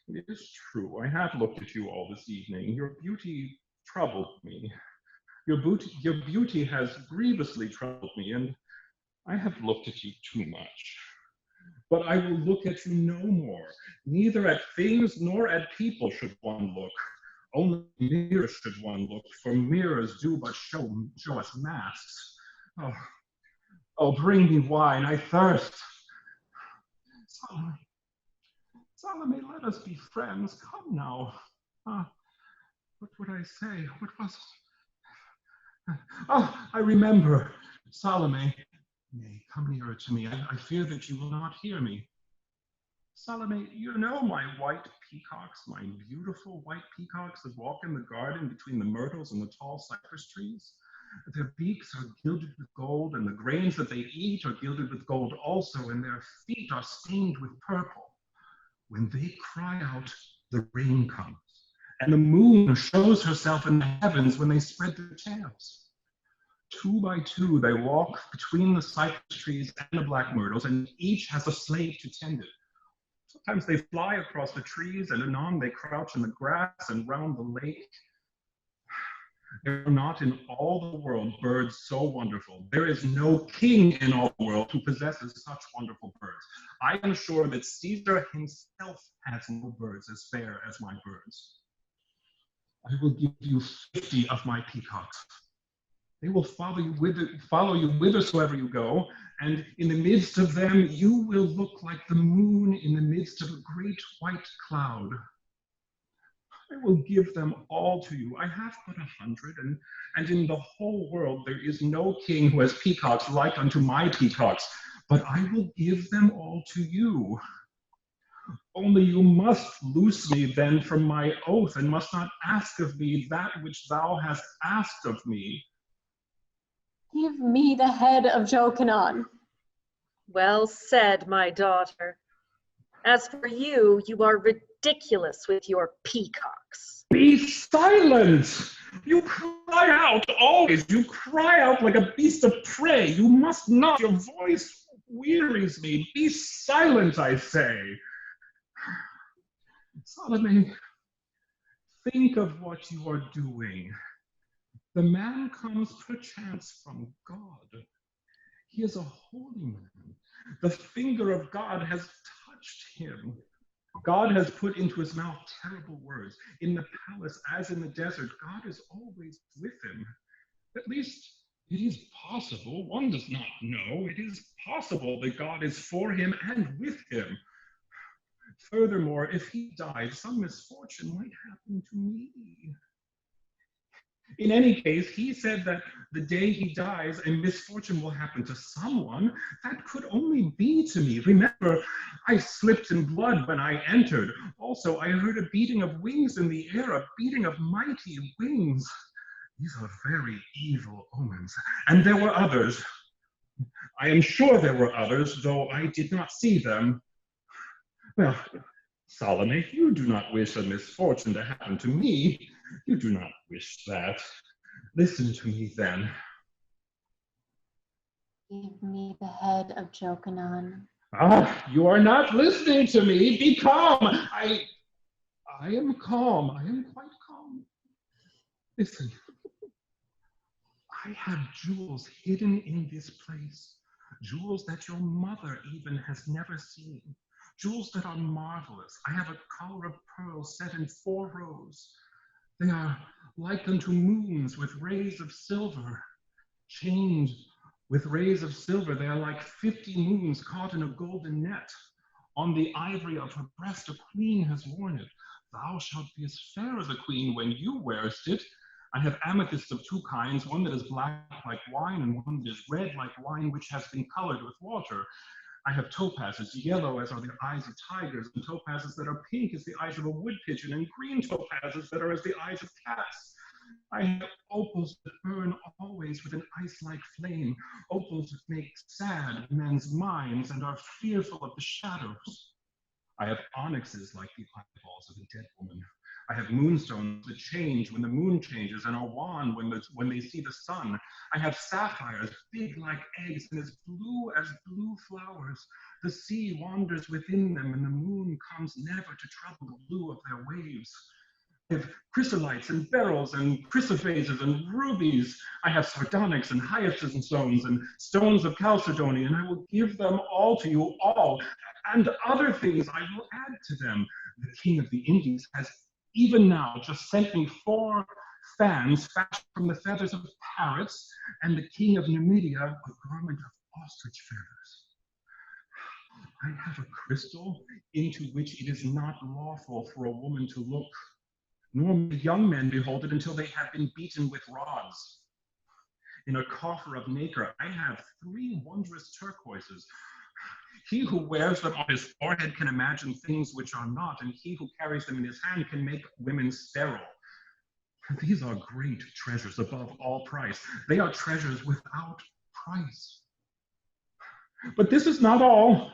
It is true, I have looked at you all this evening. Your beauty troubled me. Your beauty has grievously troubled me, and I have looked at you too much. But I will look at you no more. Neither at things nor at people should one look. Only mirrors should one look, for mirrors do but show us masks. Oh, bring me wine, I thirst. Salome, let us be friends. Come now. What would I say? What was it? Oh, I remember. Salome, nay, come nearer to me. I fear that you will not hear me. Salome, you know my white peacocks, my beautiful white peacocks that walk in the garden between the myrtles and the tall cypress trees? Their beaks are gilded with gold, and the grains that they eat are gilded with gold also, and their feet are stained with purple. When they cry out, the rain comes, and the moon shows herself in the heavens when they spread their tails. 2 by 2, they walk between the cypress trees and the black myrtles, and each has a slave to tend it. Sometimes they fly across the trees, and anon they crouch in the grass and round the lake. There are not in all the world birds so wonderful. There is no king in all the world who possesses such wonderful birds. I am sure that Caesar himself has no birds as fair as my birds. I will give you 50 of my peacocks. They will follow you whithersoever you go, and in the midst of them you will look like the moon in the midst of a great white cloud. I will give them all to you. I have but 100, and in the whole world there is no king who has peacocks like unto my peacocks, but I will give them all to you. Only you must loose me then from my oath, and must not ask of me that which thou hast asked of me. Give me the head of Jokanan. Well said, my daughter. As for you, you are ridiculous with your peacocks. Be silent! You cry out always. You cry out like a beast of prey. You must not. Your voice wearies me. Be silent, I say. Salome, think of what you are doing. The man comes perchance from God. He is a holy man. The finger of God has touched him. God has put into his mouth terrible words. In the palace, as in the desert, God is always with him. At least it is possible. One does not know. It is possible that God is for him and with him. Furthermore, if he died, some misfortune might happen to me. In any case, he said that the day he dies, a misfortune will happen to someone. That could only be to me. Remember, I slipped in blood when I entered. Also, I heard a beating of wings in the air, a beating of mighty wings. These are very evil omens. And there were others. I am sure there were others, though I did not see them. Well, Salome, you do not wish a misfortune to happen to me. You do not wish that. Listen to me then. Give me the head of Jokanan. Ah, you are not listening to me. Be calm. I am calm. I am quite calm. Listen. I have jewels hidden in this place. Jewels that your mother even has never seen. Jewels that are marvelous. I have a collar of pearls set in 4 rows. They are like unto moons with rays of silver. Chained with rays of silver, they are like 50 moons caught in a golden net. On the ivory of her breast, a queen has worn it. Thou shalt be as fair as a queen when you wearest it. I have amethysts of 2 kinds, one that is black like wine and one that is red like wine which has been colored with water. I have topazes, yellow as are the eyes of tigers, and topazes that are pink as the eyes of a wood pigeon, and green topazes that are as the eyes of cats. I have opals that burn always with an ice-like flame, opals that make sad men's minds and are fearful of the shadows. I have onyxes like the eyeballs of a dead woman. I have moonstones that change when the moon changes and are wan when they see the sun. I have sapphires big like eggs and as blue flowers. The sea wanders within them and the moon comes never to trouble the blue of their waves. I have chrysolites and beryls and chrysophases and rubies. I have sardonyx and hyacinth stones and stones of chalcedony, and I will give them all to you all, and other things I will add to them. The king of the Indies has even now just sent me 4 fans fashioned from the feathers of parrots, and the king of Numidia a garment of ostrich feathers. I have a crystal into which it is not lawful for a woman to look, nor may young men behold it until they have been beaten with rods. In a coffer of nacre, I have 3 wondrous turquoises. He who wears them on his forehead can imagine things which are not, and he who carries them in his hand can make women sterile. These are great treasures above all price. They are treasures without price. But this is not all.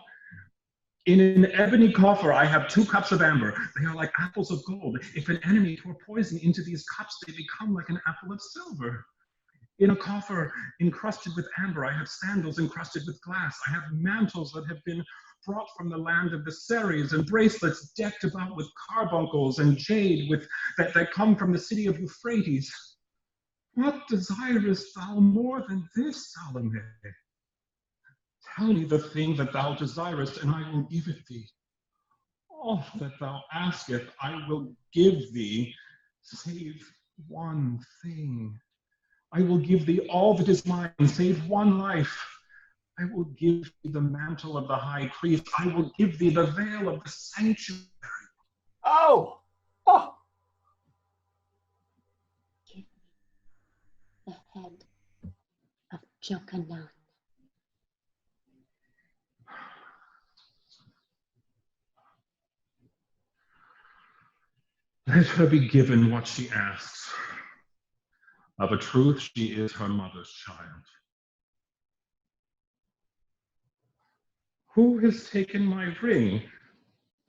In an ebony coffer, I have 2 cups of amber. They are like apples of gold. If an enemy pour poison into these cups, they become like an apple of silver. In a coffer encrusted with amber, I have sandals encrusted with glass. I have mantles that have been brought from the land of the Ceres, and bracelets decked about with carbuncles and jade that come from the city of Euphrates. What desirest thou more than this, Salome? Tell me the thing that thou desirest, and I will give it thee. All that thou askest, I will give thee, save one thing. I will give thee all that is mine, save one life. I will give thee the mantle of the high priest. I will give thee the veil of the sanctuary. Oh! Oh! Give me the head of Jokanan. Let her be given what she asks. Of a truth, she is her mother's child. Who has taken my ring?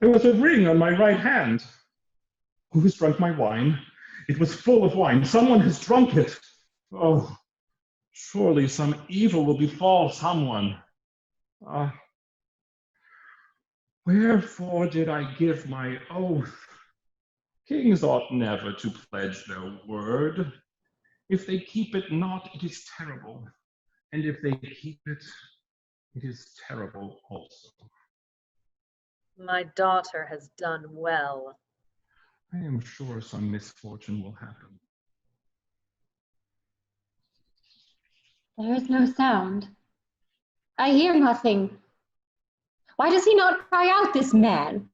There was a ring on my right hand. Who has drunk my wine? It was full of wine. Someone has drunk it. Oh, surely some evil will befall someone. Wherefore did I give my oath? Kings ought never to pledge their word. If they keep it not, it is terrible. And if they keep it, it is terrible also. My daughter has done well. I am sure some misfortune will happen. There is no sound. I hear nothing. Why does he not cry out, this man?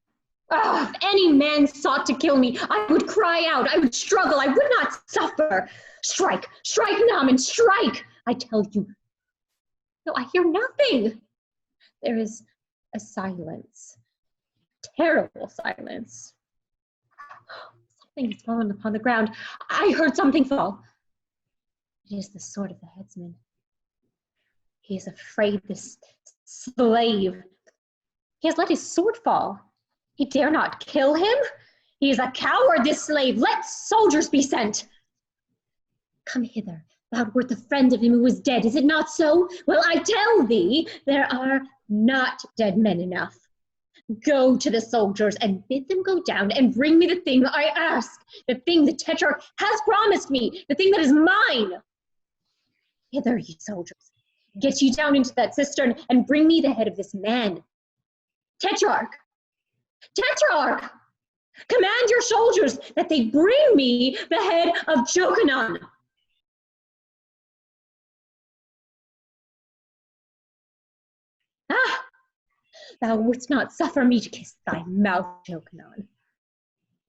Oh, if any man sought to kill me, I would cry out, I would struggle, I would not suffer. Strike, strike, Naaman, strike, I tell you. No, I hear nothing. There is a silence, terrible silence, Something has fallen upon the ground. I heard something fall. It is the sword of the headsman. He is afraid, this slave. He has let his sword fall. He dare not kill him. He is a coward, this slave. Let soldiers be sent. Come hither. Thou wert the friend of him who was dead, is it not so? Well, I tell thee, there are not dead men enough. Go to the soldiers and bid them go down and bring me the thing I ask, the thing the Tetrarch has promised me, the thing that is mine. Hither, ye soldiers. Get ye down into that cistern and bring me the head of this man. Tetrarch! Tetrarch! Command your soldiers that they bring me the head of Jochanan. Ah! Thou wouldst not suffer me to kiss thy mouth, Jochanan.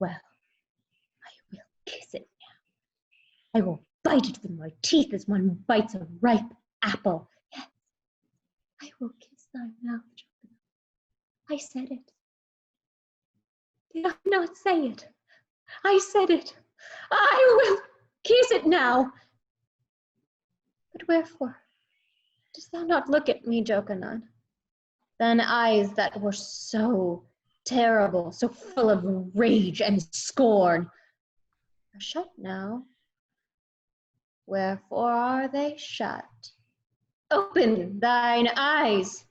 Well, I will kiss it now. I will bite it with my teeth as one bites a ripe apple. Yes, I will kiss thy mouth, Jochanan. I said it. Did I not say it? I said it. I will kiss it now. But wherefore dost thou not look at me, Jochanan? Thine eyes that were so terrible, so full of rage and scorn, are shut now. Wherefore are they shut? Open thine eyes.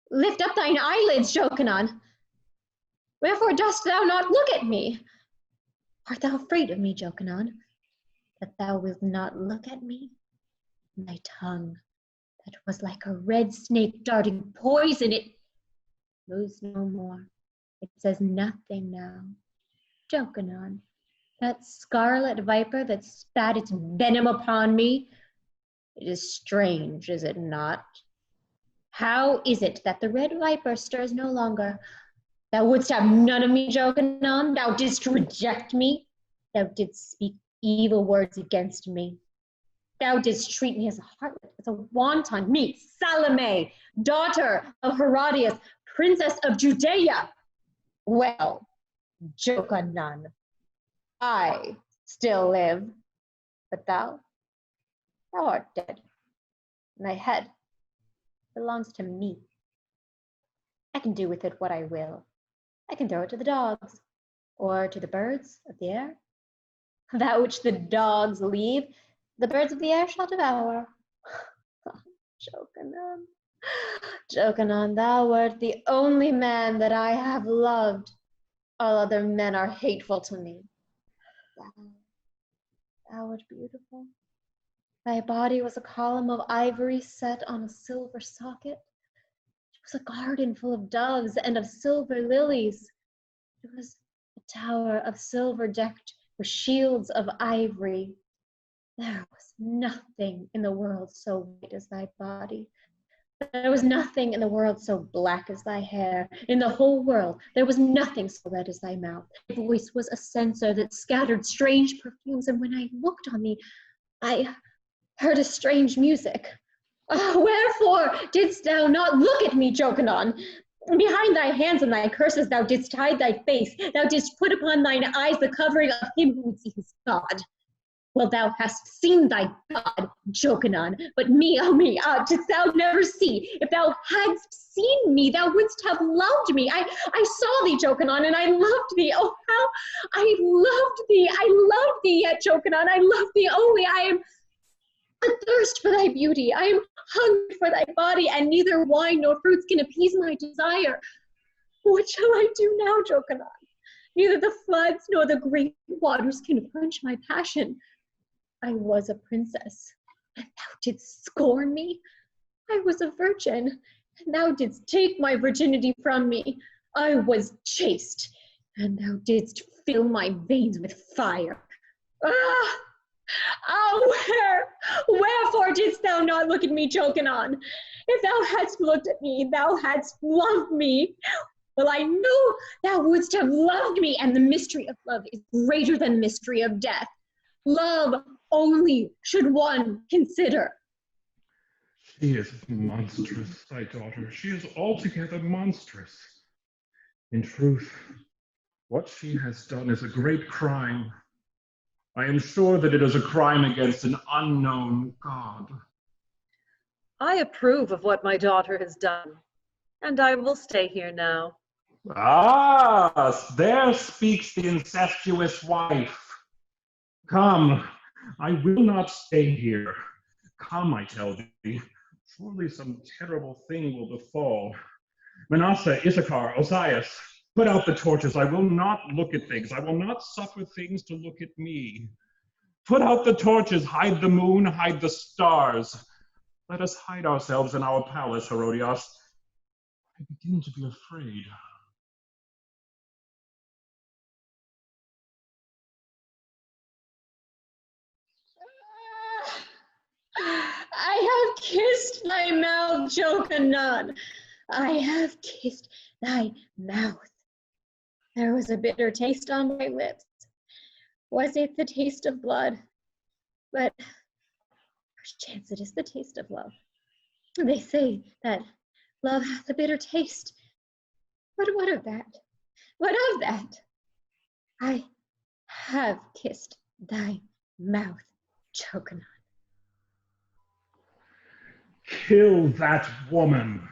Lift up thine eyelids, Jochanan. Wherefore dost thou not look at me? Art thou afraid of me, Jochanan, that thou wilt not look at me? Thy tongue, that was like a red snake darting poison, it moves no more. It says nothing now. Jochanan, that scarlet viper that spat its venom upon me, it is strange, is it not? How is it that the red viper stirs no longer? Thou wouldst have none of me, Jochanan. Thou didst reject me. Thou didst speak evil words against me. Thou didst treat me as a harlot, as a wanton, me, Salome, daughter of Herodias, princess of Judea. Well, Jochanan, I still live, but thou art dead. And thy head belongs to me. I can do with it what I will. I can throw it to the dogs, or to the birds of the air. That which the dogs leave, the birds of the air shall devour. Jochanan, Jochanan, thou art the only man that I have loved. All other men are hateful to me. Thou art beautiful. Thy body was a column of ivory set on a silver socket. It was a garden full of doves and of silver lilies. It was a tower of silver decked with shields of ivory. There was nothing in the world so white as thy body. There was nothing in the world so black as thy hair. In the whole world, there was nothing so red as thy mouth. Thy voice was a censer that scattered strange perfumes, and when I looked on thee, I heard a strange music. Wherefore didst thou not look at me, Jochanan? Behind thy hands and thy curses thou didst hide thy face. Thou didst put upon thine eyes the covering of him who would see his God. Well, thou hast seen thy God, Jochanan, but me, oh me, didst thou never see? If thou hadst seen me, thou wouldst have loved me. I saw thee, Jochanan, and I loved thee. Oh, how I loved thee. I loved thee yet, Jochanan. I love thee only. I am athirst for thy beauty. I am hungry for thy body, and neither wine nor fruits can appease my desire. What shall I do now, Jochanan? Neither the floods nor the great waters can quench my passion. I was a princess, and thou didst scorn me. I was a virgin, and thou didst take my virginity from me. I was chaste, and thou didst fill my veins with fire. Wherefore didst thou not look at me, Jochanan? If thou hadst looked at me, thou hadst loved me. Well, I know thou wouldst have loved me, and the mystery of love is greater than the mystery of death. Love only should one consider. She is monstrous, thy daughter. She is altogether monstrous. In truth, What she has done is a great crime. I am sure that it is a crime against an unknown God. I approve of what my daughter has done, and I will stay here now. Ah, there speaks the incestuous wife. Come, I will not stay here. Come, I tell thee. Surely some terrible thing will befall. Manasseh, Issachar, Osias, put out the torches. I will not look at things. I will not suffer things to look at me. Put out the torches. Hide the moon, hide the stars. Let us hide ourselves in our palace, Herodias. I begin to be afraid. I have kissed thy mouth, Jokanan. I have kissed thy mouth. There was a bitter taste on my lips. Was it the taste of blood? But perchance it is the taste of love. They say that love hath a bitter taste. But what of that? What of that? I have kissed thy mouth, Jokanan. Kill that woman.